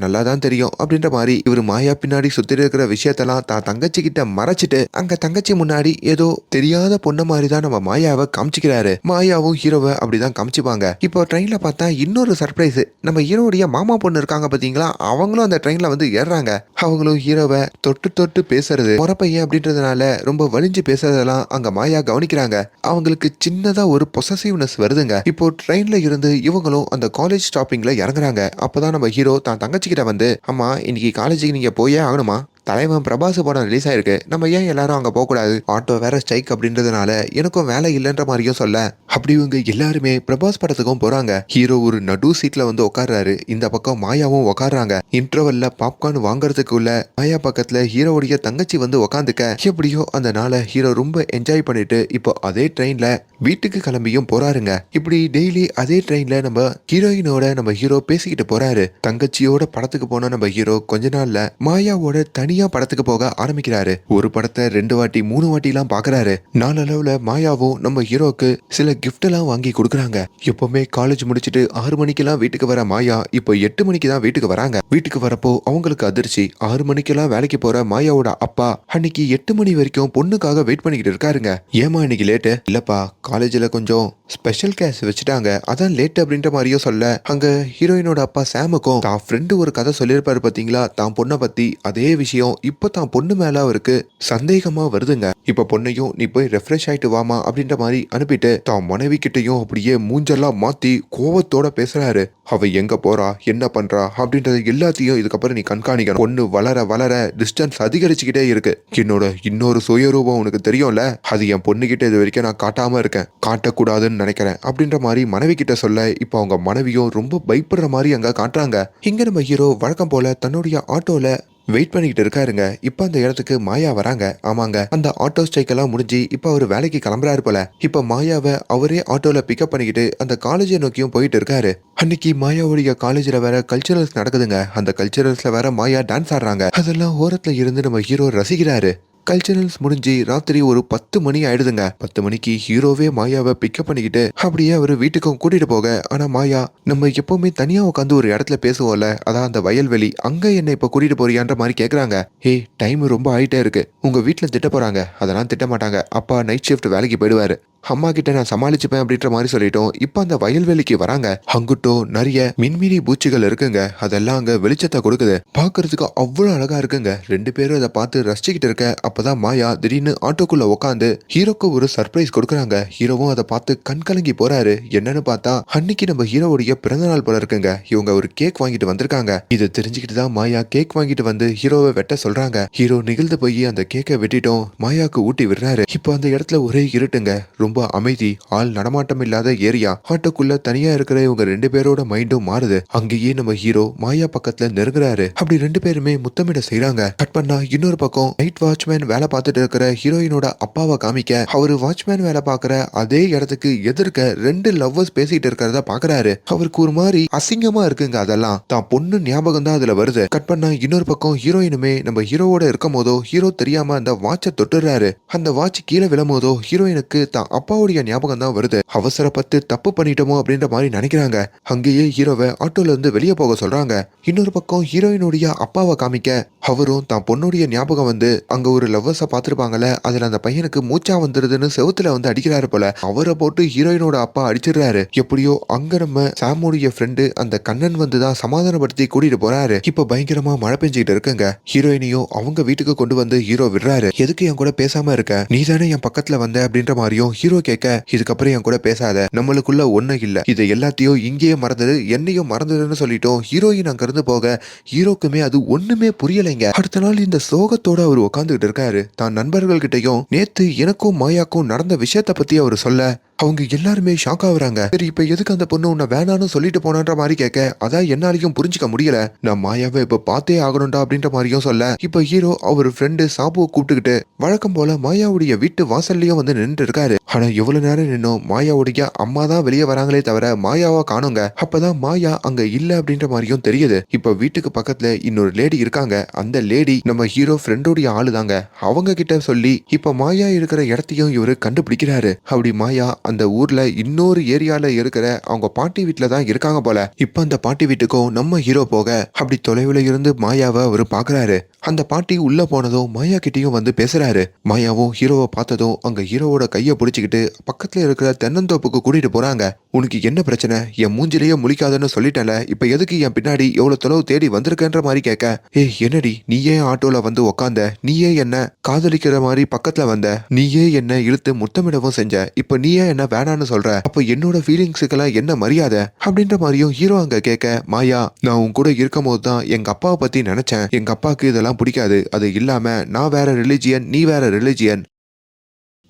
[SPEAKER 1] நல்லா தான் தெரியும் அப்படின்ற மாதிரி இவரு மாயா பின்னாடி சுத்தி இருக்கிற விஷயத்தெல்லாம் தான் தங்கச்சி கிட்ட மறைச்சிட்டு அங்க தங்கச்சி முன்னாடி ஏதோ தெரியாத பொண்ணு மாதிரி தான் நம்ம மாயாவை காமிச்சிக்கிறாரு. மாயாவும் ஹீரோவை அப்படிதான் காமிச்சுப்பாங்க. இப்போ ட்ரெயின்ல பார்த்தா இன்னொரு சர்ப்ரைஸ், நம்ம ஹீரோடைய மாமா பொண்ணு இருக்காங்க பாத்தீங்களா, அவங்களும் அந்த ட்ரெயின்ல வந்து ஏறுறாங்க. அவங்களும் ஹீரோவை தொட்டு தொட்டு பேசுறது, முறப்பையன் அப்படின்றதுனால ரொம்ப வலிஞ்சு பேசுறதெல்லாம் அங்க மாயா கவனிக்கிறாங்க. அவங்களுக்கு சின்னதா ஒரு பொசசிவ்னஸ் வருதுங்க. இப்போ ட்ரெயின்ல இருந்து இவங்களும் அந்த காலேஜ் ஸ்டாப்பிங்ல இறங்குறாங்க. அப்பதான் நம்ம ஹீரோ தான் தங்கச்சி கிட்ட வந்து, அம்மா இன்னைக்கு காலேஜுக்கு நீங்க போயே ஆகணுமா, தலைவன் பிரபாஸ் படம் ரிலீஸ் ஆயிருக்கு, நம்ம ஏன் எல்லாரும் அங்க போக கூடாது, ஆட்டோ வேற ஸ்ட்ரைக் அப்படின்றதுனால எனக்கும் வேலை இல்லைன்ற மாதிரியும் சொல்ல அப்படி இவங்க எல்லாருமே பிரபாஸ் படத்துக்கும் போறாங்க. ஹீரோ ஒரு நடு சீட்ல வந்து உட்கார்றாரு. இந்த பக்கம் மாயாவும் உட்கார்றாங்க. இன்டர்வல்ல பாப்கார்ன் வாங்குறதுக்குள்ள மாயா பக்கத்துல ஹீரோவுடைய தங்கச்சி வந்து உட்காந்துக்க எப்படியோ அந்த நாளை ஹீரோ ரொம்ப என்ஜாய் பண்ணிட்டு இப்போ அதே ட்ரெயின்ல வீட்டுக்கு கிளம்பியும் போறாருங்க. இப்படி டெய்லி அதே ட்ரெயின்ல நம்ம ஹீரோயினோட நம்ம ஹீரோ பேசிக்கிட்டு போறாரு. தங்கச்சியோட படத்துக்கு போன நம்ம ஹீரோ கொஞ்ச நாள்ல மாயாவோட தனியா படத்துக்கு போக ஆரம்பிக்கிறாரு. ஒரு படத்தை 2 வாட்டி 3 வாட்டி எல்லாம் பாக்குறாரு. நாளளவுல மாயாவும் நம்ம ஹீரோக்கு சில கிஃப்ட் எல்லாம் வாங்கி கொடுக்குறாங்க. எப்பவுமே காலேஜ் முடிச்சிட்டு 6 மணிக்கெல்லாம் வீட்டுக்கு வர மாயா இப்போ 8 மணிக்கு தான் வீட்டுக்கு வராங்க. வீட்டுக்கு வரப்போ அவங்களுக்கு அதிர்ச்சி. 6 மணிக்கெல்லாம் வேலைக்கு போற மாயாவோட அப்பா அன்னைக்கு 8 மணி வரைக்கும் பொண்ணுக்காக வெயிட் பண்ணிக்கிட்டு இருக்காருங்க. ஏமா இன்னைக்கு லேட்டு? இல்லப்பா, காலேஜ்ல கொஞ்சம் ஸ்பெஷல் கிளாஸ் வச்சுட்டாங்க, அதான் லேட் அப்படின்ற மாதிரியும் சொல்ல அங்க ஹீரோயினோட அப்பா சாமுக்கும் தான் ஃப்ரெண்டு ஒரு கதை சொல்லியிருப்பாரு பாத்தீங்களா, தான் பொண்ணை பத்தி, அதே விஷயம் விஷயம் இப்போ தான் பொண்ணு மேல அவருக்கு சந்தேகமா வருதுங்க. இப்ப பொண்ணையும் நீ போய் ரெஃப்ரெஷ் ஆயிட்டு வாமா அப்படின்ற மாதிரி அனுப்பிட்டு தான் மனைவி கிட்டையும் அப்படியே மூஞ்செல்லாம் மாத்தி கோவத்தோட பேசுறாரு. அவ எங்க போறா, என்ன பண்றா அப்படின்றது எல்லாத்தையும் இதுக்கப்புறம் நீ கண்காணிக்கணும். பொண்ணு வளர வளர டிஸ்டன்ஸ் அதிகரிச்சுக்கிட்டே இருக்கு. என்னோட இன்னொரு சுயரூபம் உனக்கு தெரியும்ல, அது என் பொண்ணுகிட்ட இது வரைக்கும் நான் காட்டாம இருக்கேன், காட்டக்கூடாதுன்னு நினைக்கிறேன் அப்படின்ற மாதிரி மனைவி கிட்ட சொல்ல இப்போ அவங்க மனைவியும் ரொம்ப பயப்படுற மாதிரி அங்க காட்டுறாங்க. இங்க நம்ம ஹீரோ வழக்கம் போல தன்னுடைய ஆட்டோல வெயிட் பண்ணிக்கிட்டு இருக்காருங்க. இப்ப அந்த இடத்துக்கு மாயா வராங்க. ஆமாங்க, அந்த ஆட்டோ ஸ்ட்ரைக் எல்லாம் முடிஞ்சு இப்ப அவரு வேலைக்கு கிளம்புறாரு போல. இப்ப மாயாவை அவரே ஆட்டோல பிக்கப் பண்ணிக்கிட்டு அந்த காலேஜை நோக்கியும் போயிட்டு இருக்காரு. அன்னைக்கு மாயாவுடைய காலேஜ்ல வேற கல்ச்சரல்ஸ் நடக்குதுங்க. அந்த கல்ச்சரல்ஸ்ல வேற மாயா டான்ஸ் ஆடுறாங்க. அதெல்லாம் ஓரத்துல இருந்து நம்ம ஹீரோ ரசிக்கிறாரு. கல்ச்சரல்ஸ் முடிஞ்சு ராத்திரி ஒரு 10 மணி ஆயிடுதுங்க. 10 மணிக்கு ஹீரோவே மாயாவை பிக்கப் பண்ணிக்கிட்டு அப்படியே அவரு வீட்டுக்கும் கூட்டிட்டு போக, ஆனா மாயா நம்ம எப்பவுமே தனியா உட்காந்து ஒரு இடத்துல பேசுவோம்ல, அதான் அந்த வயல்வெளி, அங்க என்ன இப்ப கூட்டிட்டு போறியான்ற மாதிரி கேக்குறாங்க. ஏய், டைம் ரொம்ப ஆயிட்டே இருக்கு, உங்க வீட்டுல திட்ட போறாங்க. அதெல்லாம் திட்ட மாட்டாங்க, அப்பா நைட் ஷிஃப்ட் வேலைக்கு போயிடுவாரு, அம்மா கிட்ட நான் சமாளிச்சுப்பேன் அப்படின்ற மாதிரி சொல்லிட்டோம். இப்ப அந்த வயல்வெளிக்கு வராங்க. அங்குட்டோ நிறைய மின்மினி பூச்சிகள் இருக்குங்க. அதெல்லாம் அங்க வெளிச்சத்தை கொடுக்குது. பாக்குறதுக்கு அவ்வளவு அழகா இருக்குங்க. 2 பேரும் அதை பார்த்து ரசிச்சுக்கிட்டு இருக்க அப்பதான் மாயா திடீர்னு ஆட்டோக்குள்ள உட்காந்து ஹீரோக்கு ஒரு சர்ப்ரைஸ் கொடுக்குறாங்க. ஹீரோவும் அதை பார்த்து கண் கலங்கி போறாரு. என்னன்னு பார்த்தா அன்னைக்கு நம்ம ஹீரோவுடைய பிறந்தநாள் போல இருக்குங்க. இவங்க ஒரு கேக் வாங்கிட்டு வந்திருக்காங்க. இதை தெரிஞ்சுக்கிட்டு தான் மாயா கேக் வாங்கிட்டு வந்து ஹீரோவை வெட்ட சொல்றாங்க. ஹீரோ நிகழ்ந்து போய் அந்த கேக்கை வெட்டிட்டோம் மாயாக்கு ஊட்டி விடுறாரு. இப்போ அந்த இடத்துல ஒரே இருட்டுங்க. ரொம்ப அமைதி, ஆள் நடமாட்டம் இல்லாத ஏரியா. ஆட்டோக்குள்ள தனியா இருக்கிற இவங்க 2 பேரோட மைண்டும் மாறுது. அங்கேயே நம்ம ஹீரோ மாயா பக்கத்துல நெருங்குறாரு. அப்படி 2 பேருமே முத்தமிட செய்யறாங்க. கட் பண்ணா இன்னொரு பக்கம் நைட் வாட்ச்மேன் வேலை பார்த்துட்டு இருக்கிற ஹீரோயினோட அப்பாவை காமிக்க, அவரு வாட்ச்மேன் வேலை பார்க்கிற அதே இடத்துக்கு எதிர்க்க 2 லவ்வர்ஸ் பேசிட்டு இருக்கிறத பாக்குறாரு. அவருக்கு ஒரு மாதிரி அசிங்கமா இருக்குங்க. அதெல்லாம் தான் பொண்ணு ஞாபகம் தான் அதுல வருது. கட் பண்ணா இன்னொரு பக்கம் ஹீரோயினுமே நம்ம ஹீரோவோட இருக்கும் போதோ ஹீரோ தெரியாம அந்த வாட்சை தொட்டுறாரு. அந்த வாட்ச் கீழே விழும் போதோ ஹீரோயினுக்கு தான் அப்பாவுடைய ஞாபகம் தான் வருது. அவசரப்பட்டு தப்பு பண்ணிட்டோமோ அப்படின்ற மாதிரி நினைக்கிறாங்க. அங்கேயே ஹீரோவை ஆட்டோல இருந்து வெளியே போக சொல்றாங்க. இன்னொரு பக்கம் ஹீரோயினுடைய அப்பாவை காமிக்க, அவரும் தான் பொண்ணுடைய ஞாபகம் வந்து அங்க ஒரு லவ்வர்ஸ பாத்துருப்பாங்கல்ல, அதுல அந்த பையனுக்கு மூச்சா வந்துருதுன்னு செவுத்துல வந்து அடிக்கிறாரு போல. அவரை போட்டு ஹீரோயினோட அப்பா அடிச்சிடுறாரு. எப்படியோ அங்க நம்ம சாமுடைய ஃப்ரெண்டு அந்த கண்ணன் வந்து தான் சமாதானப்படுத்தி கூட்டிட்டு போறாரு. இப்ப பயங்கரமா மழை பெஞ்சுக்கிட்டு இருக்குங்க. ஹீரோயினையும் அவங்க வீட்டுக்கு கொண்டு வந்து ஹீரோ விடுறாரு. எதுக்கு என் கூட பேசாம இருக்க, நீ தானே என் பக்கத்துல வந்த அப்படின்ற மாதிரியும் ஹீரோ கேட்க, இதுக்கப்புறம் என் கூட பேசாத, நம்மளுக்குள்ள ஒண்ணு இல்ல, இதை எல்லாத்தையும் இங்கேயே மறந்துடு, என்னையும் மறந்துடுன்னு சொல்லிட்டோம். ஹீரோயின் அங்க இருந்து போக ஹீரோக்குமே அது ஒண்ணுமே புரியலைங்க. அடுத்த நாள் இந்த சோகத்தோட அவர் உட்காந்துக்கிட்டு இருக்காரு. தான் நண்பர்கள் கிட்டையும் நேத்து எனக்கும் மாயாக்கும் நடந்த விஷயத்த பத்தி அவர் சொல்ல, அவங்க எல்லாருமே ஷாக் ஆகுறாங்க. சரி, இப்ப எதுக்கு அந்த பொண்ணு உன்னை வேணான்னு சொல்லிட்டு போனான்ற மாதிரி கேட்க, அதான் என்னாலையும் புரிஞ்சுக்க முடியல, நான் மாயாவை இப்ப பார்த்தே ஆகணும்டா அப்படின்ற மாதிரியும் சொல்ல, இப்ப ஹீரோ அவர் ஃப்ரெண்டு சாபுவை கூப்பிட்டுக்கிட்டு வழக்கம் போல மாயாவுடைய வீட்டு வாசல்லையும் வந்து நின்று இருக்காரு. ஆனா எவ்வளவு நேரம் நின்னும் மாயாவுடைய அம்மா தான் வெளியே வராங்களே தவிர மாயாவா காணுங்க. அப்பதான் மாயா அங்க இல்ல அப்படின்ற மாதிரியும் தெரியுது. இப்ப வீட்டுக்கு பக்கத்துல இன்னொரு லேடி இருக்காங்க. அந்த லேடி நம்ம ஹீரோ ஃப்ரெண்டோடைய ஆளு தாங்க. அவங்க கிட்ட சொல்லி இப்ப மாயா இருக்கிற இடத்தையும் இவரு கண்டுபிடிக்கிறாரு. அப்படி மாயா அந்த ஊர்ல இன்னொரு ஏரியால இருக்கிற அவங்க பாட்டி வீட்டுல தான் இருக்காங்க போல. இப்ப அந்த பாட்டி வீட்டுக்கும் நம்ம ஹீரோ போக அப்படி தொலைவுல இருந்து மாயாவை அவரு பாக்குறாரு. அந்த பாட்டி உள்ள போனதும் மாயா கிட்டயும் வந்து பேசுறாரு. மாயாவும் ஹீரோவை பார்த்ததும் அங்க ஹீரோவோட கைய பிடிச்சுக்கிட்டு பக்கத்துல இருக்கிற தென்னந்தோப்புக்கு கூட்டிட்டு போறாங்க. உனக்கு என்ன பிரச்சனை, என் மூஞ்சிலேயே முழிக்காதன்னு சொல்லிட்டல, இப்ப எதுக்கு என் பின்னாடி எவ்வளவு தொலைவு தேடி வந்திருக்கன்ற மாதிரி கேட்க, ஏய் என்னடி நீயே ஆட்டோல வந்து உக்காந்த, நீயே என்ன காதலிக்கிற மாதிரி பக்கத்துல வந்த, நீயே என்ன இழுத்து முத்தமிடவும் செஞ்ச, இப்ப நீயே என்ன வேணான்னு சொல்ற, அப்ப என்னோட ஃபீலிங்ஸுக்கெல்லாம் என்ன மரியாதை அப்படின்ற மாதிரியும் ஹீரோ அங்க கேட்க, மாயா நான் உன் கூட இருக்கும் போது தான் எங்க அப்பாவை பத்தி நினைச்சேன், எங்க அப்பாவுக்கு இதெல்லாம் பிடிக்காது, அது இல்லாம நான் வேற ரிலிஜியன், நீ வேற ரிலிஜியன்,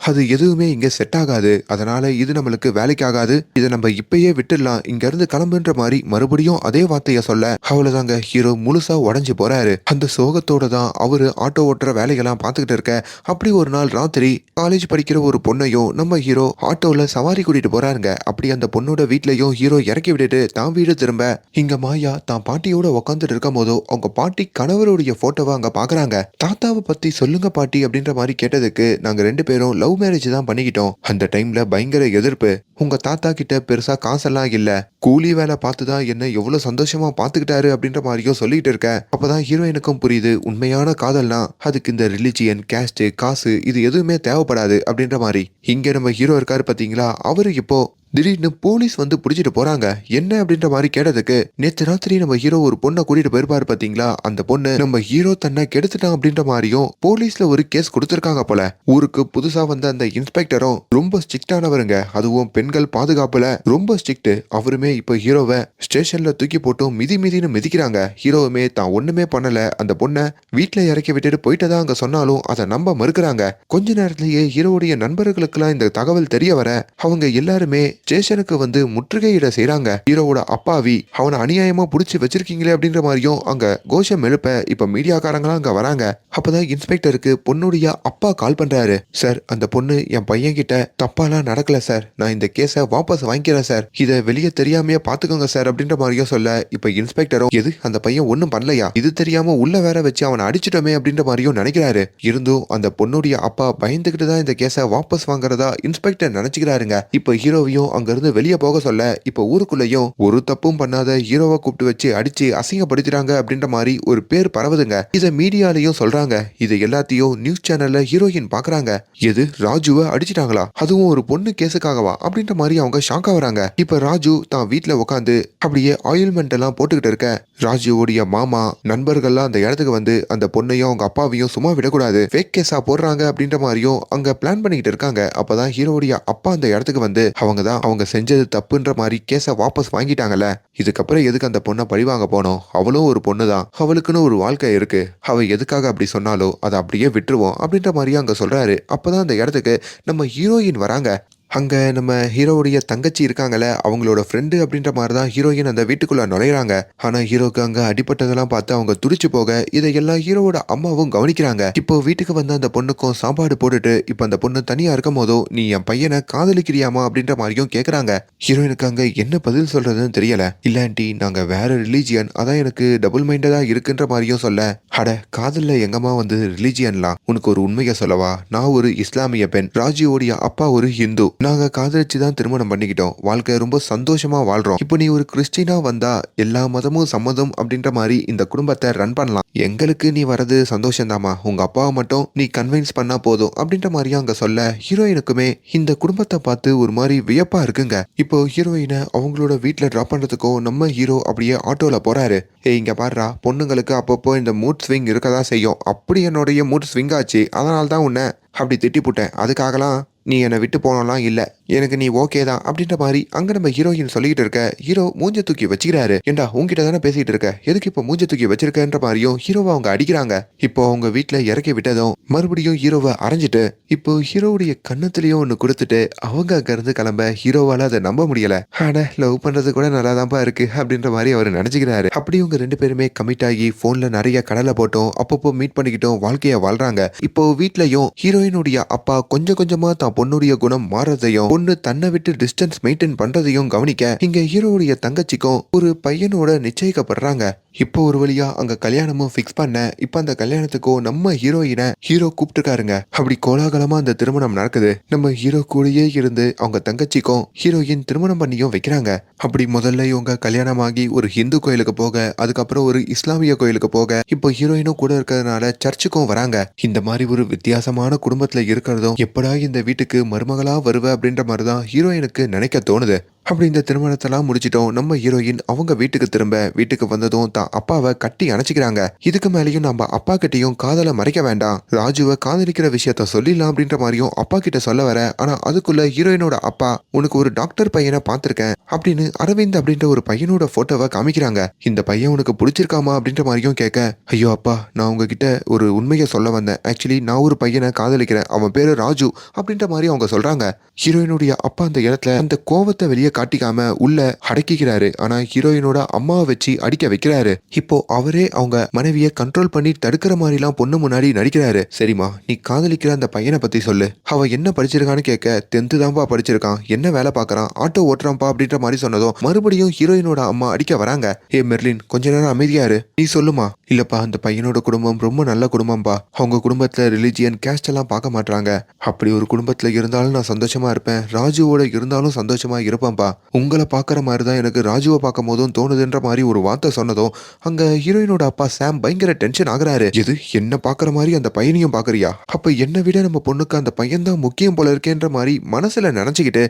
[SPEAKER 1] அது எதுவுமே இங்க செட் ஆகாது, அதனால இது நம்மளுக்கு வேலைக்கு ஆகாது, இதை நம்ம இப்பயே விட்டுடலாம், இங்க இருந்து கிளம்புன்ற மாதிரி மறுபடியும் அதே வார்த்தைய சொல்ல, அவ்வளவுதாங்க ஹீரோ முழுசா உடஞ்சு போறாரு. அந்த சோகத்தோட தான் அவரு ஆட்டோ ஓட்டுற வேலைகள்லாம் பார்த்துக்கிட்டு இருக்க. அப்படி ஒரு நாள் ராத்திரி காலேஜ் படிக்கிற ஒரு பொண்ணையும் நம்ம ஹீரோ ஆட்டோல சவாரி கூட்டிட்டு போறாருங்க. அப்படி அந்த பொண்ணோட வீட்லயும் ஹீரோ இறக்கி விட்டுட்டு தான் வீடு திரும்ப இங்க மாயா தான் பாட்டியோட உட்காந்துட்டு இருக்கும் போதோ அவங்க பாட்டி கணவருடைய போட்டோவை அங்க பாக்குறாங்க. தாத்தாவை பத்தி சொல்லுங்க பாட்டி அப்படின்ற மாதிரி கேட்டதுக்கு, நாங்க 2 பேரும் லவ் மேரேஜ் தான் பண்ணிக்கிட்டோம், அந்த டைம்ல பயங்கர எதிர்ப்பு, உங்க தாத்தா கிட்ட பெருசா காசெல்லாம் இல்ல, கூலி வேலை பார்த்துதான் என்ன எவ்வளவு சந்தோஷமா பாத்துக்கிட்டாரு அப்படின்ற மாதிரியும் சொல்லிட்டு இருக்க. அப்பதான் ஹீரோயினுக்கும் புரியுது, உண்மையான காதல்னா அதுக்கு இந்த ரிலிஜியன், கேஸ்ட், காசு இது எதுவுமே தேவைப்படாது அப்படின்ற மாதிரி. இங்க நம்ம ஹீரோ இருக்காரு பாத்தீங்களா, அவரு இப்போ திடீர்னு போலீஸ் வந்து புடிச்சிட்டு போறாங்க. என்ன அப்படின்ற மாதிரி கேட்டதுக்கு, நேத்து ராத்திரி நம்ம ஹீரோ ஒரு பொண்ண கூட்டிட்டு போயிருப்பாரு பாத்தீங்களா, அந்த பொண்ணு நம்ம ஹீரோ தன்னை கெடுத்துட்டான் அப்படின்ற மாதிரியும் போலீஸ்ல ஒரு கேஸ் கொடுத்திருக்காங்க போல. ஊருக்கு புதுசா வந்த அந்த இன்ஸ்பெக்டரும் ரொம்ப ஸ்ட்ரிக்டானவருங்க. அதுவும் பெண்கள் பாதுகாப்புல ரொம்ப ஸ்ட்ரிக்ட். அவருமே இப்ப ஹீரோவை ஸ்டேஷன்ல தூக்கி போட்டும் மிதி மிதின்னு மிதிக்கிறாங்க. ஹீரோவுமே தான் ஒண்ணுமே பண்ணல, அந்த பொண்ண வீட்டுல இறக்கி விட்டுட்டு போயிட்டதா அங்க சொன்னாலும் அதை நம்ப மறுக்கிறாங்க. கொஞ்ச நேரத்திலேயே ஹீரோவுடைய நண்பர்களுக்கெல்லாம் இந்த தகவல் தெரிய வர அவங்க எல்லாருமே ஸ்டேஷனுக்கு வந்து முற்றுகையிட செய்றாங்க. ஹீரோவோட அப்பாவி அவனை அநியாயமா புடிச்சு வச்சிருக்கீங்களே அப்படின்ற மாதிரியும் அங்க கோஷம் எழுப்ப இப்ப மீடியாக்காரங்களாம் அங்க வராங்க. அப்பதான் இன்ஸ்பெக்டருக்கு பொண்ணுடைய அப்பா கால் பண்றாரு. சார், அந்த பொண்ணு என் பையன் கிட்ட தப்பாலாம் நடக்கல சார், நான் இந்த கேஸை வாபஸ் வாங்கிக்கிறேன் சார், இதை வெளியே தெரியாமையே பாத்துக்கோங்க சார் அப்படின்ற மாதிரியும் சொல்ல இப்ப இன்ஸ்பெக்டரும் எது அந்த பையன் ஒண்ணும் பண்ணலையா, இது தெரியாம உள்ள வேற வச்சு அவனை அடிச்சிட்டோமே அப்படின்ற மாதிரியும் நினைக்கிறாரு. இருந்தும் அந்த பொண்ணுடைய அப்பா பயந்துகிட்டு தான் இந்த கேஸை வாபஸ் வாங்குறதா இன்ஸ்பெக்டர் நினைச்சுக்கிறாருங்க. இப்ப ஹீரோவையும் அங்க இருந்து வெளியே போக சொல்ல இப்ப ஊருக்குள்ளேயும் ஒரு தப்பும் பண்ணாத ஹீரோவை கூப்பிட்டு வச்சு அடிச்சு அசிங்கப்படுத்துறாங்க அப்படின்ற மாதிரி ஒரு பேர் பரவுதுங்க. இத மீடியாலையும் சொல்றாங்க. இது எல்லாத்தையும் நியூஸ் சேனல்ல ஹீரோயின் பாக்குறாங்க. எது ராஜுவை அடிச்சிட்டாங்களா, அதுவும் ஒரு பொண்ணு கேஸுக்காகவா அப்படின்ற மாதிரி அவங்க ஷாக்கா வராங்க. இப்ப ராஜு தான் வீட்டுல உட்காந்து அப்படியே ஆயில்மெண்ட் எல்லாம் போட்டுக்கிட்டு இருக்க ராஜுவோடைய மாமா நண்பர்கள்லாம் அந்த இடத்துக்கு வந்து அந்த பொண்ணையும் அவங்க அப்பாவையும் சும்மா விடக்கூடாது, ஃபேக் கேஸா போடுறாங்க அப்படின்ற மாதிரியும் அங்க பிளான் பண்ணிக்கிட்டு இருக்காங்க. அப்பதான் ஹீரோடைய அப்பா அந்த இடத்துக்கு வந்து அவங்க தான் அவங்க செஞ்சது தப்புன்ற மாதிரி கேஸை வாபஸ் வாங்கிட்டாங்கல்ல, இதுக்கப்புறம் எதுக்கு அந்த பொண்ணை பழிவாங்க போனோம், அவளும் ஒரு பொண்ணு தான், அவளுக்குன்னு ஒரு வாழ்க்கை இருக்கு, அவ எதுக்காக அப்படி சொன்னாலோ அதை அப்படியே விட்டுருவோம் அப்படின்ற மாதிரி அங்க சொல்றாரு. அப்பதான் அந்த இடத்துக்கு நம்ம ஹீரோயின் வராங்க. அங்க நம்ம ஹீரோவுடைய தங்கச்சி இருக்காங்கல்ல, அவங்களோட ஃப்ரெண்டு அப்படின்ற மாதிரி தான் ஹீரோயின் அந்த வீட்டுக்குள்ள நுழையிறாங்க. ஆனா ஹீரோக்கு அங்க அடிபட்டதெல்லாம் பார்த்து அவங்க துடிச்சு போக இதையெல்லாம் ஹீரோவோட அம்மாவும் கவனிக்கிறாங்க. இப்போ வீட்டுக்கு வந்து அந்த பொண்ணுக்கும் சாப்பாடு போட்டுட்டு இப்ப அந்த பொண்ணு தனியா இருக்கும் போதோ நீ என் பையனை காதலிக்கிறியாமா அப்படின்ற மாதிரியும் கேக்குறாங்க. ஹீரோயினுக்கு அங்க என்ன பதில் சொல்றதுன்னு தெரியல. இல்லாண்டி நாங்க வேற ரிலீஜியன், அதான் எனக்கு டபுள் மைண்டடா இருக்குன்ற மாதிரியும் சொல்ல, அட காதல்ல எங்கம்மா வந்து ரிலீஜியன்லாம், உனக்கு ஒரு உண்மையை சொல்லவா, நான் ஒரு இஸ்லாமிய பெண், ராஜியோடைய அப்பா ஒரு ஹிந்து, நாங்க காதலிச்சு தான் திருமணம் பண்ணிக்கிட்டோம், வாழ்க்கை ரொம்ப சந்தோஷமா வாழ்றோம். இப்போ நீ ஒரு கிறிஸ்டினா வந்தா எல்லா மதமும் சம்மதம் அப்படின்ற மாதிரி இந்த குடும்பத்தை ரன் பண்ணலாம், எங்களுக்கு நீ வரது சந்தோஷம்தாமா, உங்க அப்பாவை மட்டும் நீ கன்வின்ஸ் பண்ணா போதும் அப்படின்ற மாதிரியும் அங்க சொல்ல ஹீரோயினுக்குமே இந்த குடும்பத்தை பார்த்து ஒரு மாதிரி வியப்பா இருக்குங்க. இப்போ ஹீரோயினை அவங்களோட வீட்டுல டிராப் பண்றதுக்கோ நம்ம ஹீரோ அப்படியே ஆட்டோல போறாரு. இங்க பாருடா, பொண்ணுங்களுக்கு அப்பப்போ இந்த மூட் ஸ்விங் இருக்கதா செய்யும், அப்படி என்னுடைய மூட் ஸ்விங் ஆச்சு, அதனால தான் உன்னை அப்படி திட்டி போட்டேன், அதுக்காகலாம் நீ என்னை விட்டு போனலாம் இல்லை, எனக்கு நீ ஓகே தான் அப்படின்ற மாதிரி அங்க நம்ம ஹீரோயின் சொல்லிக்கிட்டு இருக்க ஹீரோ மூஞ்ச தூக்கி வச்சுக்கிறாரு. ஏண்டா உங்ககிட்ட தானே பேசிட்டு இருக்க, எதுக்கு இப்போ மூஞ்ச தூக்கி வச்சிருக்கன்ற மாதிரியும் ஹீரோவை அவங்க அடிக்கிறாங்க. இப்போ அவங்க வீட்டுல இறக்கி விட்டதும் மறுபடியும் ஹீரோவை அரைஞ்சிட்டு இப்போ ஹீரோவுடைய கண்ணத்துலயும் ஒண்ணு கொடுத்துட்டு அவங்க அங்க இருந்து கிளம்ப ஹீரோவால அதை நம்ப முடியல. ஆனா லவ் பண்றது கூட நல்லா தான்ப்பா இருக்கு அப்படின்ற மாதிரி அவர் நினைச்சுக்கிறாரு. அப்படி இவங்க ரெண்டு பேருமே கமிட் ஆகி போன்ல நிறைய கடலை போட்டோம், அப்பப்போ மீட் பண்ணிக்கிட்டோம், வாழ்க்கைய வாழ்றாங்க. இப்போ வீட்லயும் ஹீரோயினுடைய அப்பா கொஞ்சம் கொஞ்சமா தான் பொண்ணுடைய குணம் மாறதையும் பொண்ணு தன்னை விட்டு டிஸ்டன்ஸ் மெயின்டைன் பண்றதையும் கவனிக்க இங்க ஹீரோவுடைய தங்கச்சிக்கும் ஒரு பையனோட நிச்சயிக்கப்படுறாங்க. இப்போ ஒரு வழியா அங்க கல்யாணமும் ஃபிக்ஸ் பண்ண இப்ப அந்த கல்யாணத்துக்கும் நம்ம ஹீரோயினை ஹீரோ கூப்பிட்டுருக்காருங்க. அப்படி கோலாகலமா அந்த திருமணம் நடக்குது. நம்ம ஹீரோ கூடயே இருந்து அவங்க தங்கச்சிக்கும் ஹீரோயின் திருமணம் பண்ணியும் வைக்கிறாங்க. அப்படி முதல்ல இவங்க கல்யாணம் ஆகி ஒரு ஹிந்து கோயிலுக்கு போக அதுக்கப்புறம் ஒரு இஸ்லாமிய கோயிலுக்கு போக இப்போ ஹீரோயினும் கூட இருக்கிறதுனால சர்ச்சுக்கும் வராங்க. இந்த மாதிரி ஒரு வித்தியாசமான குடும்பத்துல இருக்கிறதும் எப்படா இந்த வீட்டுக்கு மருமகளா வருவ அப்படின்ற மாதிரிதான் ஹீரோயினுக்கு நினைக்க தோணுது. அப்படி இந்த திருமணத்தெல்லாம் முடிச்சிட்டோம். நம்ம ஹீரோயின் அவங்க வீட்டுக்கு வந்ததும் தான் அப்பாவை கட்டி அணைச்சிக்கிறாங்க. இதுக்கு மேலேயும் நம்ம அப்பா கிட்டையும் காதலை மறைக்க வேண்டாம், ராஜுவை காதலிக்கிற விஷயத்த சொல்லிடலாம் அப்படின்ற மாதிரியும் அப்பா கிட்ட சொல்ல வர, ஆனா அதுக்குள்ள ஹீரோயினோட அப்பா உனக்கு ஒரு டாக்டர் பையனை பார்த்திருக்கேன் அப்படின்னு அரவிந்த் அப்படின்ற ஒரு பையனோட போட்டோவை காமிக்கிறாங்க. இந்த பையன் உனக்கு பிடிச்சிருக்காமா அப்படின்ற மாதிரியும் கேட்க, ஐயோ அப்பா நான் உங்ககிட்ட ஒரு உண்மையை சொல்ல வந்தேன், ஆக்சுவலி நான் ஒரு பையனை காதலிக்கிறேன், அவன் பேரு ராஜு அப்படின்ற மாதிரி அவங்க சொல்றாங்க. ஹீரோயினுடைய அப்பா அந்த இடத்துல அந்த கோவத்தை வெளியே காட்டிக்காம உள்ள அடக்கிக்கிறாரு. ஆனா ஹீரோயினோட அம்மாவை வச்சு அடிக்க வைக்கிறாரு. இப்போ அவரே அவங்க மனைவியை கண்ட்ரோல் பண்ணி தடுக்கிற மாதிரி எல்லாம் பொண்ணு முன்னாடி நடிக்கிறாரு. சரிம்மா, நீ காதலிக்கிற அந்த பையனை பத்தி சொல்லு, அவ என்ன படிச்சிருக்கான்னு கேட்க, 10th தான்ப்பா படிச்சிருக்கான், என்ன வேலை பாக்குறான், ஆட்டோ ஓட்டுறான்ப்பா அப்படின்ற மாதிரி சொன்னதும் மறுபடியும் ஹீரோயினோட அம்மா அடிக்க வராங்க. ஏ மெர்லின், கொஞ்ச நேரம் அமைதியாரு, நீ சொல்லுமா. இல்லப்பா, அந்த பையனோட குடும்பம் ரொம்ப நல்ல குடும்பம்பா, அவங்க குடும்பத்துல ரிலிஜியன் கேஸ்ட் எல்லாம் பார்க்க மாட்டாங்க, அப்படி ஒரு குடும்பத்துல இருந்தாலும் நான் சந்தோஷமா இருப்பேன், ராஜுவோட இருந்தாலும் சந்தோஷமா இருப்பேன்ப்பா, உங்களை பாக்குற மாதிரிதான் எனக்கு ராஜுவை பார்க்கும் போதும் தோணுதுன்ற மாதிரி ஒரு வார்த்தை சொன்னதும் அங்க ஹீரோயினோட அப்பா சாம் பயங்கர டென்ஷன் ஆகுறாரு. எது என்ன பாக்குற மாதிரி அந்த பையனையும் பாக்குறியா, அப்ப என்னை விட நம்ம பொண்ணுக்கு அந்த பையன் தான் முக்கியம் போல இருக்கேன்ற மாதிரி மனசுல நினைச்சுக்கிட்டு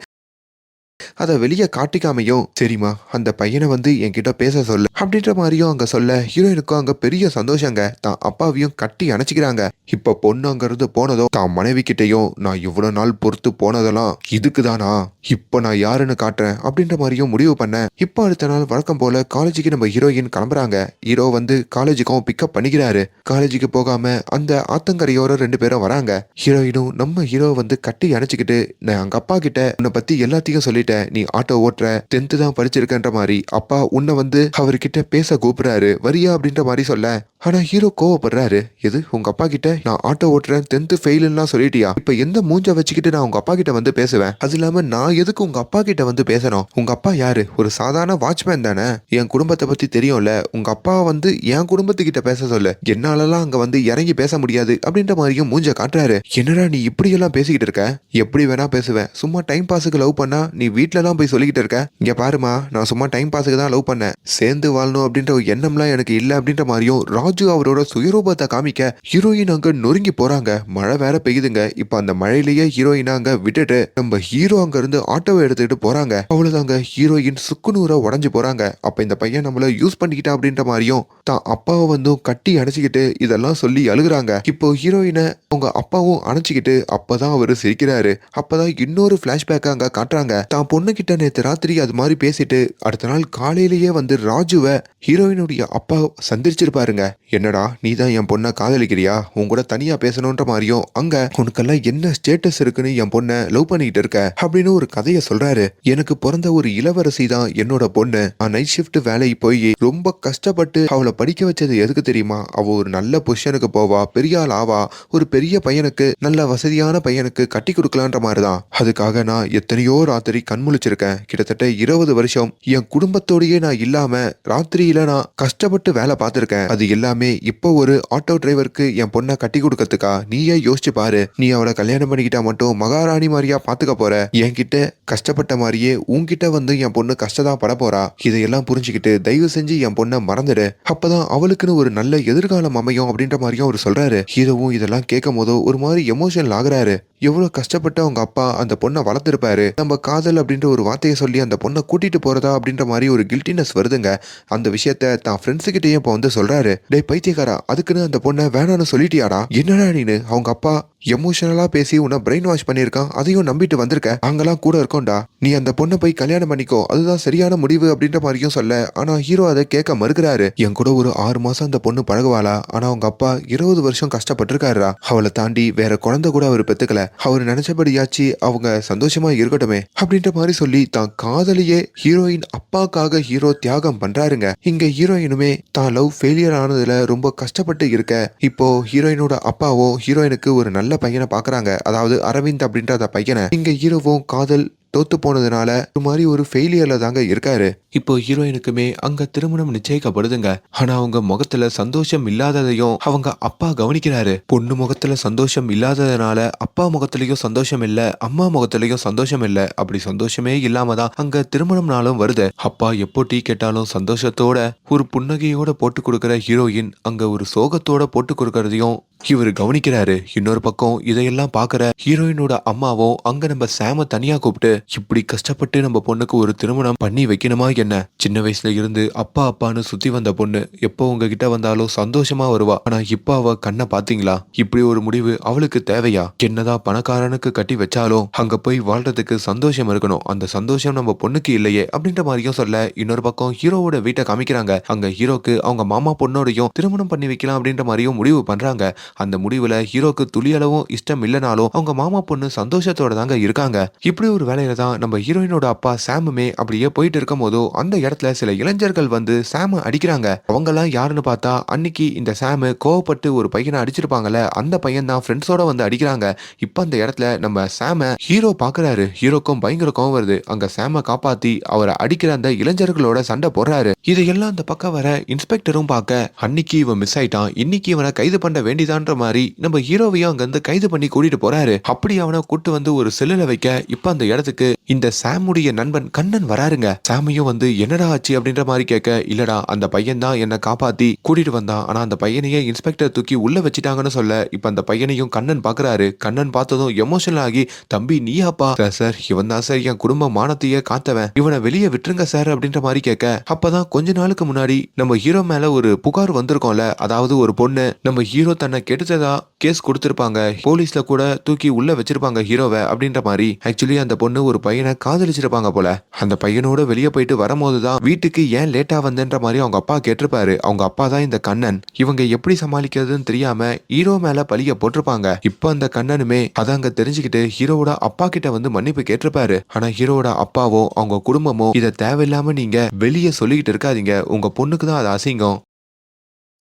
[SPEAKER 1] அதை வெளியே காட்டிக்காமையும் சரிம்மா அந்த பையனை வந்து என்கிட்ட பேச சொல்லு அப்படின்ற மாதிரியும் அங்க சொல்ல ஹீரோயினுக்கும் அங்க பெரிய சந்தோஷங்க. தான் அப்பாவையும் கட்டி அணைச்சிக்கிறாங்க. இப்ப பொண்ணு அங்க இருந்து போனதும் தான் மனைவி கிட்டையும் நான் இவ்வளவு நாள் பொறுத்து போனதெல்லாம் இதுக்குதானா, இப்ப நான் யாருன்னு காட்டுறேன் அப்படின்ற மாதிரியும் முடிவு பண்ண. இப்ப அடுத்த நாள் வழக்கம் போல காலேஜுக்கு நம்ம ஹீரோயின் கிளம்புறாங்க. ஹீரோ வந்து காலேஜுக்கும் பிக்கப் பண்ணிக்கிறாரு. காலேஜுக்கு போகாம அந்த ஆத்தங்கரையோர 2 பேரும் வராங்க. ஹீரோயினும் நம்ம ஹீரோ வந்து கட்டி அணைச்சிக்கிட்டு நான் அங்க அப்பா கிட்ட உன்னை பத்தி எல்லாத்தையும் சொல்லிட்டேன், நீ ஆட்டோ ஓட்டுற, 10th தான் படிச்சிருக்கன்ற மாதிரி அப்பா உன்னை வந்து அவர்கிட்ட பேச கூப்பிடுறாரு வரியா அப்படின்ற மாதிரி சொல்ல. ஆனா ஹீரோ கோவப்படுறாரு. எது உங்க அப்பா கிட்ட நான் ஆட்டோ ஓட்டுறேன் 10th ஃபெயிலுலாம் சொல்லிட்டியா, இப்ப எந்த மூஞ்ச வச்சுக்கிட்டு நான் உங்க அப்பா கிட்ட வந்து பேசுவேன், அது இல்லாம நான் எதுக்கு உங்க அப்பா கிட்ட வந்து பேசணும், உங்க அப்பா யாரு, ஒரு சாதாரண வாட்ச்மேன் தானே, என் குடும்பத்தை பத்தி தெரியும்ல, உங்க அப்பா வந்து என் குடும்பத்துக்கிட்ட பேச சொல்லு, என்னாலலாம் அங்க வந்து இறங்கி பேச முடியாது அப்படின்ற மாதிரியும் மூஞ்ச காட்டுறாரு. என்னடா நீ இப்படி எல்லாம் பேசிக்கிட்டு இருக்க, எப்படி வேணா பேசுவேன், சும்மா டைம் பாஸுக்கு லவ் பண்ணா நீ வீட்டுல எல்லாம் போய் சொல்லிக்கிட்டு இருக்க, இங்க பாருமா நான் சும்மா டைம் பாஸுக்கு தான் லவ் பண்ணேன், சேர்ந்து வாழணும் அப்படின்ற ஒரு எண்ணம்லாம் எனக்கு இல்ல அப்படின்ற மாதிரியும் ராஜு அவரோட சுயரூபத்தை காமிக்க ஹீரோயின் அங்க நொறுங்கி போறாங்க. மழை வேற பெய்யுதுங்க. இப்ப அந்த மழையிலேயே ஹீரோயின் அங்க விட்டுட்டு நம்ம ஹீரோ அங்க இருந்து ஆட்டோவை எடுத்துக்கிட்டு போறாங்க. அவ்வளவுதாங்க ஹீரோயின் சுக்குநூற உடஞ்சு போறாங்க. அப்ப இந்த பையன் நம்மள யூஸ் பண்ணிக்கிட்டா அப்படின்ற மாதிரியும் தான் அப்பாவை வந்து கட்டி அணைச்சிக்கிட்டு இதெல்லாம் சொல்லி அழுகுறாங்க. இப்போ ஹீரோயினை அவங்க அப்பாவும் அணைச்சிக்கிட்டு அப்பதான் அவரு சிரிக்கிறாரு. அப்பதான் இன்னொரு பிளாஷ்பேக் அங்க காட்டுறாங்க. தான் பொண்ணு கிட்ட நேத்து ராத்திரி அது மாதிரி பேசிட்டு அடுத்த நாள் காலையிலேயே வந்து ராஜுவை ஹீரோயினுடைய அப்பா சந்திச்சிருப்பாருங்க. என்னடா நீ தான் என் பொண்ணை காதலிக்கிறியா, உன் கூட தனியா பேசணுன்ற மாதிரியும் அங்க உனக்கெல்லாம் என்ன ஸ்டேட்டஸ் இருக்குன்னு என் பொண்ணை லவ் பண்ணிட்டு இருக்க அப்படின்னு ஒரு கதையை சொல்றாரு. எனக்கு பிறந்த ஒரு இளவரசி தான் என்னோட பொண்ணு. நைட் ஷிஃப்ட் வேலைக்கு போய் ரொம்ப கஷ்டப்பட்டு அவளை படிக்க வச்சது எதுக்கு தெரியுமா, அவ ஒரு நல்ல பொசிஷனுக்கு போவா, பெரிய ஆள் ஆவா, ஒரு பெரிய பையனுக்கு நல்ல வசதியான பையனுக்கு கட்டி கொடுக்கலான்ற மாதிரிதான். அதுக்காக நான் எத்தனையோ ராத்திரி கண்முழிச்சிருக்கேன். கிட்டத்தட்ட 20 வருஷம் என் குடும்பத்தோடயே நான் இல்லாம ராத்திரியில நான் கஷ்டப்பட்டு வேலை பார்த்திருக்கேன். அது எல்லாமே இப்போ ஒரு ஆட்டோ டிரைவருக்கு என் பொண்ணை கட்டி கொடுக்கறதுக்கா, நீயே யோசிச்சு பாரு, நீ அவளை கல்யாணம் பண்ணிக்கிட்டா மட்டும் மகாராணி மாதிரியா பாத்துக்க போற, என்கிட்ட கஷ்டப்பட்ட மாதிரியே உன்கிட்ட வந்து என் பொண்ணு கஷ்டதான் பட போறா, இதையெல்லாம் புரிஞ்சுக்கிட்டு தயவு செஞ்சு என் பொண்ணை மறந்துடு, அப்பதான் அவளுக்குன்னு ஒரு நல்ல எதிர்காலம் அமையும் அப்படின்ற மாதிரியும் அவர் சொல்றாரு. ஹீரோவும் இதெல்லாம் கேட்கும் போதோ ஒரு மாதிரி எமோஷனல் ஆகுறாரு. எவ்வளவு கஷ்டப்பட்டு அவங்க அப்பா அந்த பொண்ணை வளர்த்திருப்பாரு, நம்ம காதல் அப்படின்ற ஒரு வார்த்தையை சொல்லி அந்த பொண்ணை கூட்டிட்டு போறதா அப்படின்ற மாதிரி ஒரு கில்ட்டினஸ் வருதுங்க. அந்த விஷயத்த தான் ஃப்ரெண்ட்ஸ் கிட்டேயும் இப்போ வந்து சொல்றாரு. டே பைத்தியக்காரா, அதுக்குன்னு அந்த பொண்ணை வேணான்னு சொல்லிட்டியாடா, என்னடா நீனு, அவங்க அப்பா எமோஷனலா பேசி உன்னை பிரெயின் வாஷ் பண்ணியிருக்கான், அதையும் நம்பிட்டு வந்திருக்க, அங்கெல்லாம் கூட இருக்கோண்டா, நீ அந்த பொண்ணை போய் கல்யாணம் பண்ணிக்கோ, அதுதான் சரியான முடிவு அப்படின்ற மாதிரியும் சொல்ல. ஆனா ஹீரோ அதை கேட்க மறுக்கிறாரு. என் கூட ஒரு 6 மாசம் அந்த பொண்ணு பழகுவாளா, ஆனா அவங்க அப்பா 20 வருஷம் கஷ்டப்பட்டிருக்காருடா, அவளை தாண்டி வேற குழந்தை கூட அவர் பெத்துக்கல, அவர் நினைச்சபடியாச்சு அவங்க சந்தோஷமா இருக்கட்டுமே அப்படின்ற மாதிரி சொல்லி தான் காதலியே ஹீரோயின் அப்பாக்காக ஹீரோ தியாகம் பண்றாருங்க. இங்க ஹீரோயினுமே தான் லவ் ஃபெயிலியர் ஆனதுல ரொம்ப கஷ்டப்பட்டு இருக்க. இப்போ ஹீரோயினோட அப்பாவோ ஹீரோயினுக்கு ஒரு நல்ல பையனை பாக்குறாங்க, அதாவது அரவிந்த் அப்படின்ற அந்த பையனை. இங்க ஹீரோவும் காதல் தோத்து போனதுனால ஒரு மாதிரி ஒரு ஃபெயிலியர்ல தாங்க இருக்காரு. இப்போ ஹீரோயினுக்குமே அங்க திருமணம் நிச்சயிக்கப்படுதுங்க. ஆனா அவங்க முகத்துல சந்தோஷம் இல்லாததையும் அவங்க அப்பா கவனிக்கிறாரு. பொண்ணு முகத்துல சந்தோஷம் இல்லாததுனால அப்பா முகத்திலயும் சந்தோஷம் இல்ல, அம்மா முகத்திலயும் சந்தோஷம் இல்ல, அப்படி சந்தோஷமே இல்லாம தான் அங்க திருமணம் நாளும் வருது. அப்பா எப்போ டீ கேட்டாலும் சந்தோஷத்தோட ஒரு புன்னகையோட போட்டு கொடுக்கிற ஹீரோயின் அங்க ஒரு சோகத்தோட போட்டு கொடுக்கறதையும் இவர் கவனிக்கிறாரு. இன்னொரு பக்கம் இதையெல்லாம் பாக்குற ஹீரோயினோட அம்மாவும் அங்க நம்ம சாம தனியா கூப்பிட்டு, இப்படி கஷ்டப்பட்டு நம்ம பொண்ணுக்கு ஒரு திருமணம் பண்ணி வைக்கணுமா என்ன, சின்ன வயசுல இருந்து அப்பா அப்பான்னு சுத்தி வந்த பொண்ணு எப்போ உங்ககிட்ட வந்தாலும் சந்தோஷமா வருவா, ஆனா இப்ப அவ கண்ணை பாத்தீங்களா, இப்படி ஒரு முடிவு அவளுக்கு தேவையா, என்னதான் பணக்காரனுக்கு கட்டி வச்சாலும் அங்க போய் வாழ்றதுக்கு சந்தோஷம் இருக்கணும், அந்த சந்தோஷம் நம்ம பொண்ணுக்கு இல்லையே அப்படின்ற மாதிரியும் சொல்ல. இன்னொரு பக்கம் ஹீரோவோட வீட்டை காமிக்கிறாங்க. அங்க ஹீரோக்கு அவங்க மாமா பொண்ணோடையும் திருமணம் பண்ணி வைக்கலாம் அப்படின்ற மாதிரியும் முடிவு பண்றாங்க. அந்த முடிவுல ஹீரோக்கு துளியளவும் இஷ்டம் இல்லைனாலும் அவங்க மாமா பொண்ணு சந்தோஷத்தோட தாங்க இருக்காங்க. இப்படி ஒரு வேலையில தான் நம்ம ஹீரோயினோட அப்பா சாமுமே அப்படியே போயிட்டு இருக்கும் போதோ அந்த இடத்துல சில இளைஞர்கள் வந்து சாம அடிக்கிறாங்க. அவங்க எல்லாம் யாருன்னு பார்த்தா அன்னைக்கு இந்த சாமு கோவப்பட்டு ஒரு பையனை அடிச்சிருப்பாங்கல்ல, அந்த பையன் தான் ஃப்ரெண்ட்ஸோட வந்து அடிக்கிறாங்க. இப்ப அந்த இடத்துல நம்ம சாம ஹீரோ பாக்குறாரு. ஹீரோக்கும் பயங்கர கோவம் வருது. அங்க சாம காப்பாத்தி அவரை அடிக்கிற அந்த இளைஞர்களோட சண்டை போடுறாரு. இதையெல்லாம் அந்த பக்கம் வர இன்ஸ்பெக்டரும் பார்க்க, அன்னைக்கு இவன் மிஸ் ஆயிட்டான், இன்னைக்கு இவனை கைது பண்ண வேண்டியதான்ற மாதிரி நம்ம ஹீரோவையும் அங்க இருந்து கைது பண்ணி கூட்டிட்டு போறாரு. அப்படி அவனை கூட்டு வந்து ஒரு செல்லுல வைக்க இப்ப அந்த இடத்துக்கு இடத்துக்கு இந்த சாமுடைய நண்பன் கண்ணன் வராருங்க. சாமியும் வந்து என்னடா ஆச்சு அப்படின்ற மாதிரி கேட்க, இல்லடா அந்த பையன் தான் என்ன காப்பாத்தி கூட்டிட்டு வந்தான். ஆனா அந்த பையனையே இன்ஸ்பெக்டர் தூக்கி உள்ள வச்சிட்டாங்கன்னு சொல்ல, இப்ப அந்த பையனையும் கண்ணன் பாக்குறாரு. கண்ணன் பார்த்ததும் எமோஷனல் ஆகி, தம்பி நீயாப்பா? சார் இவன் தான் சார் என் குடும்ப மானத்தையே காத்தவன், இவனை வெளியே விட்டுருங்க சார் அப்படின்ற மாதிரி கேட்க, அப்பதான் கொஞ்ச நாளுக்கு முன்னாடி நம்ம ஹீரோ மேல ஒரு புகார் வந்திருக்கோம்ல, அதாவது ஒரு பொண்ணு நம்ம ஹீரோ தன்னை கெடுத்ததா கேஸ் கொடுத்திருப்பாங்க, போலீஸ்ல கூட தூக்கி உள்ள வச்சிருப்பாங்க ஹீரோவை அப்படின்ற மாதிரி. ஆக்சுவலி அந்த பொண்ணு ஒரு பையனை காதலிச்சிருப்பாங்க போல. அந்த பையனோட வெளியே போயிட்டு வரும்போதுதான் வீட்டுக்கு ஏன் லேட்டா வந்தேன்ற மாதிரி அவங்க அப்பா கேட்டிருப்பாரு. அவங்க அப்பா தான் இந்த கண்ணன். இவங்க எப்படி சமாளிக்கிறதுன்னு தெரியாம ஹீரோ மேல பழிய போட்டிருப்பாங்க. இப்ப அந்த கண்ணனுமே அதை அங்க தெரிஞ்சுக்கிட்டு ஹீரோவோட அப்பா கிட்ட வந்து மன்னிப்பு கேட்டிருப்பாரு. ஆனா ஹீரோவோட அப்பாவோ அவங்க குடும்பமோ இதை தேவையில்லாம நீங்க வெளியே சொல்லிக்கிட்டு இருக்காதீங்க, உங்க பொண்ணுக்கு தான் அது அசிங்கம்,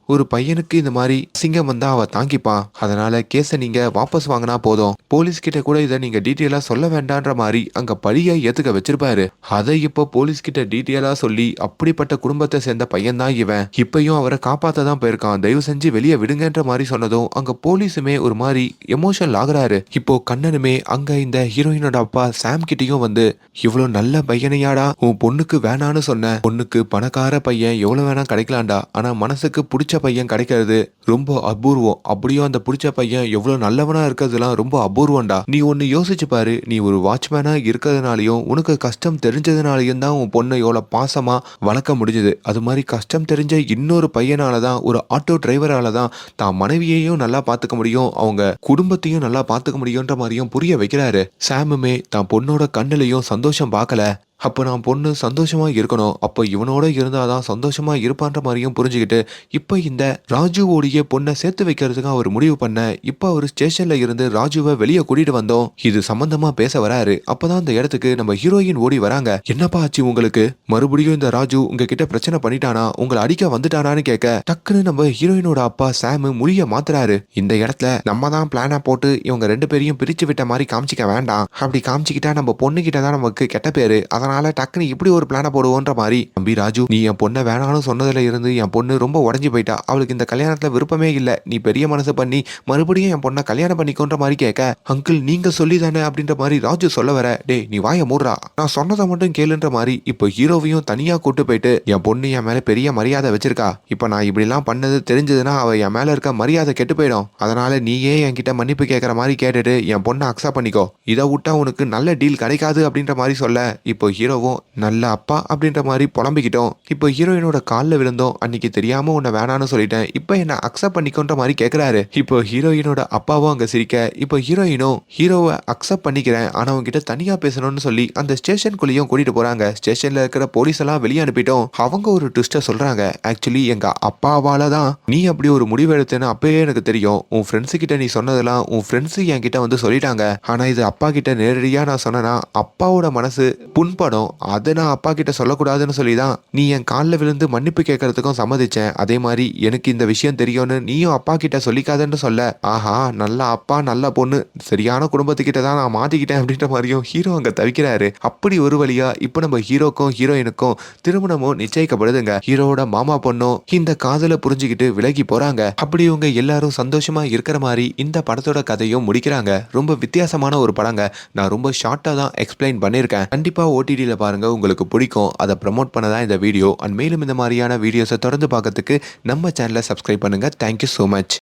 [SPEAKER 1] ஒரு பையனுக்கு இந்த மாதிரி சிங்கம் வந்தா அவ தாங்கிப்பான், அதனால கேஸை நீங்க வாபஸ் வாங்கினா போதும், போலீஸ் கிட்ட கூட இதை நீங்க டீட்டெயிலா சொல்ல வேண்டான்ற மாதிரி அங்க பழியை ஏத்துக்க வச்சிருப்பாரு. அதை இப்போ போலீஸ் கிட்ட டீட்டெயிலா சொல்லி அப்படிப்பட்ட குடும்பத்தை சேர்ந்த பையன் தான் இவன், இப்பயும் அவரை காப்பாத்த தான் போயிருக்கான், தயவு செஞ்சு வெளியே விடுங்கன்ற மாதிரி சொன்னதும் அங்க போலீஸுமே ஒரு மாதிரி எமோஷனல் ஆகுறாரு. இப்போ கண்ணனுமே அங்க இந்த ஹீரோயினோட அப்பா சாம் கிட்டயும் வந்து, இவ்வளவு நல்ல பையனையாடா உன் பொண்ணுக்கு வேணான்னு சொன்ன, பொண்ணுக்கு பணக்கார பையன் எவ்வளவு வேணா கிடைக்கலாம்டா, ஆனா மனசுக்கு பிடிச்ச பையன் கிடைக்கிறது ரொம்ப அபூர்வம், அப்படியும் அந்த பிடிச்ச பையன் எவ்வளவு நல்லவனா இருக்கிறதுலாம் ரொம்ப அபூர்வம்டா, நீ ஒன்னு யோசிச்சு பாரு, நீ ஒரு வாட்ச்மேனா இருக்கிறதுனாலயும் உனக்கு கஷ்டம் தெரிஞ்சதுனாலயும் தான் உன் பொண்ணை எவ்வளவு பாசமா வளர்க்க முடிஞ்சது, அது மாதிரி கஷ்டம் தெரிஞ்ச இன்னொரு பையனாலதான், ஒரு ஆட்டோ டிரைவரால தான் தான் மனைவியையும் நல்லா பாத்துக்க முடியும், அவங்க குடும்பத்தையும் நல்லா பாத்துக்க முடியும்ன்ற மாதிரியும் புரிய வைக்கிறாரு. சாமுமே தான் பொண்ணோட கண்ணுலயும் சந்தோஷம் பார்க்கல, அப்போ நான் பொண்ணு சந்தோஷமா இருக்கணும், அப்போ இவனோட இருந்தாதான் சந்தோஷமா இருப்பான்ற மாதிரியும் புரிஞ்சுக்கிட்டு இப்போ இந்த ராஜுவோடைய பொண்ணை சேர்த்து வைக்கிறதுக்கு அவர் முடிவு பண்ண, இப்போ அவர் ஸ்டேஷன்ல இருந்து ராஜுவை வெளியே கூட்டிட்டு வந்தோம், இது சம்பந்தமா பேச வராரு. அப்பதான் அந்த இடத்துக்கு நம்ம ஹீரோயின் ஓடி வராங்க. என்னப்பா ஆச்சு உங்களுக்கு, மறுபடியும் இந்த ராஜு உங்ககிட்ட பிரச்சனை பண்ணிட்டானா, உங்களை அடிக்க வந்துட்டானான்னு கேட்க, டக்குன்னு நம்ம ஹீரோயினோட அப்பா சாம் முடிய மாத்துறாரு. இந்த இடத்துல நம்ம தான் பிளானா போட்டு இவங்க ரெண்டு பேரையும் பிரிச்சு விட்ட மாதிரி காமிச்சிக்க வேண்டாம், அப்படி காமிச்சிக்கிட்டா நம்ம பொண்ணு கிட்ட தான் நமக்கு கெட்ட பேரு, அதனால டக்குன்னு இப்படி ஒரு பிளான போடுவோன்ற மாதிரி. தம்பி ராஜு, நீ என் பொண்ணை வேணான்னு சொன்னதுல இருந்து என் பொண்ணு ரொம்ப உடஞ்சி போயிட்டா, அவளுக்கு இந்த கல்யாணத்துல விருப்பமே இல்ல, நீ பெரிய மனசு பண்ணி மறுபடியும் என் பொண்ணை கல்யாணம் பண்ணிக்கோன்ற மாதிரி கேட்க, அங்கிள் நீங்க சொல்லி தானே அப்படின்ற மாதிரி ராஜு சொல்ல வர, டே நீ வாய மூடுறா, நான் சொன்னதை மட்டும் கேளுன்ற மாதிரி இப்போ ஹீரோவையும் தனியா கூட்டு போயிட்டு, என் பொண்ணு என் மேல பெரிய மரியாதை வச்சிருக்கா, இப்ப நான் இப்படி எல்லாம் பண்ணது தெரிஞ்சதுன்னா அவ என் மேல இருக்க மரியாதை கெட்டு போயிடும், அதனால நீயே என்கிட்ட மன்னிப்பு கேட்கற மாதிரி கேட்டுட்டு என் பொண்ணை அக்செப்ட் பண்ணிக்கோ, இதை விட்டா உனக்கு நல்ல டீல் கிடைக்காது அப்படின்ற மாதிரி சொல்ல, இப்போ ஹீரோவும் நல்ல அப்பா அப்படின்ற மாதிரி புலம்பிக்கிட்டோம். இப்போ ஹீரோயினோட காலில் விழுந்தோம், அன்னைக்கு தெரியாம உன்னை வேணான்னு சொல்லிட்டேன், இப்போ என்ன அக்செப்ட் பண்ணிக்கோன்ற மாதிரி கேட்கிறாரு. இப்போ ஹீரோயினோட அப்பாவும் அங்க சிரிக்க, இப்போ ஹீரோயினும் ஹீரோவை அக்செப்ட் பண்ணிக்கிறேன், ஆனா உங்ககிட்ட தனியா பேசணும்னு சொல்லி அந்த ஸ்டேஷனுக்குள்ளேயும் கூட்டிட்டு போறாங்க. ஸ்டேஷன்ல இருக்கிற போலீஸ் எல்லாம் வெளியே அனுப்பிட்டோம். அவங்க ஒரு ட்விஸ்ட சொல்றாங்க, ஆக்சுவலி எங்க அப்பாவால தான் நீ அப்படி ஒரு முடிவு எடுத்தேன்னு அப்பயே எனக்கு தெரியும், உன் ஃப்ரெண்ட்ஸு கிட்ட நீ சொன்னதெல்லாம் உன் ஃப்ரெண்ட்ஸு என்கிட்ட வந்து சொல்லிட்டாங்க, ஆனா இது அப்பா கிட்ட நேரடியா நான் சொன்னேன்னா அப்பாவோட மனசு புண்படும், அதை நான் அப்பா கிட்ட சொல்லக்கூடாதுன்னு சொல்லி தான் நீ என் காலில் விழுந்து மன்னிப்பு கேட்கறதுக்கும் சம்மதிச்சேன், அதே மாதிரி எனக்கு இந்த விஷயம் தெரியும்னு நீயும் அப்பா கிட்ட சொல்லிக்காதன்னு சொல்ல, ஆஹா நல்ல அப்பா நல்ல பொண்ணு, சரியான குடும்பத்துக்கிட்ட தான் நான் மாட்டிக்கிட்டேன் அப்படின்ற மாதிரியும் ஹீரோ அங்க தவிக்கிறாரு. அப்படி ஒரு வழியா இப்போ நம்ம ஹீரோக்கும் ஹீரோயினுக்கும் திருமணமும் நிச்சயிக்கப்படுதுங்க. ஹீரோவோட மாமா பொண்ணும் இந்த காதலை புரிஞ்சுக்கிட்டு விலகி போறாங்க. அப்படி இவங்க எல்லாரும் சந்தோஷமா இருக்கிற மாதிரி இந்த படத்தோட கதையும் முடிக்கிறாங்க. ரொம்ப வித்தியாசமான ஒரு படங்க, நான் ரொம்ப ஷார்ட்டா தான் எக்ஸ்பிளைன் பண்ணியிருக்கேன், கண்டிப்பா ஓடிடியில் பாருங்க, உங்களுக்கு பிடிக்கும், அதை ப்ரமோட் பண்ண தான் இந்த வீடியோ. அண்ட் மேலும் இந்த மாதிரியான வீடியோஸை தொடர்ந்து பார்க்கறதுக்கு நம்ம சேனலை சப்ஸ்கிரைப் பண்ணுங்க. Thank you so much.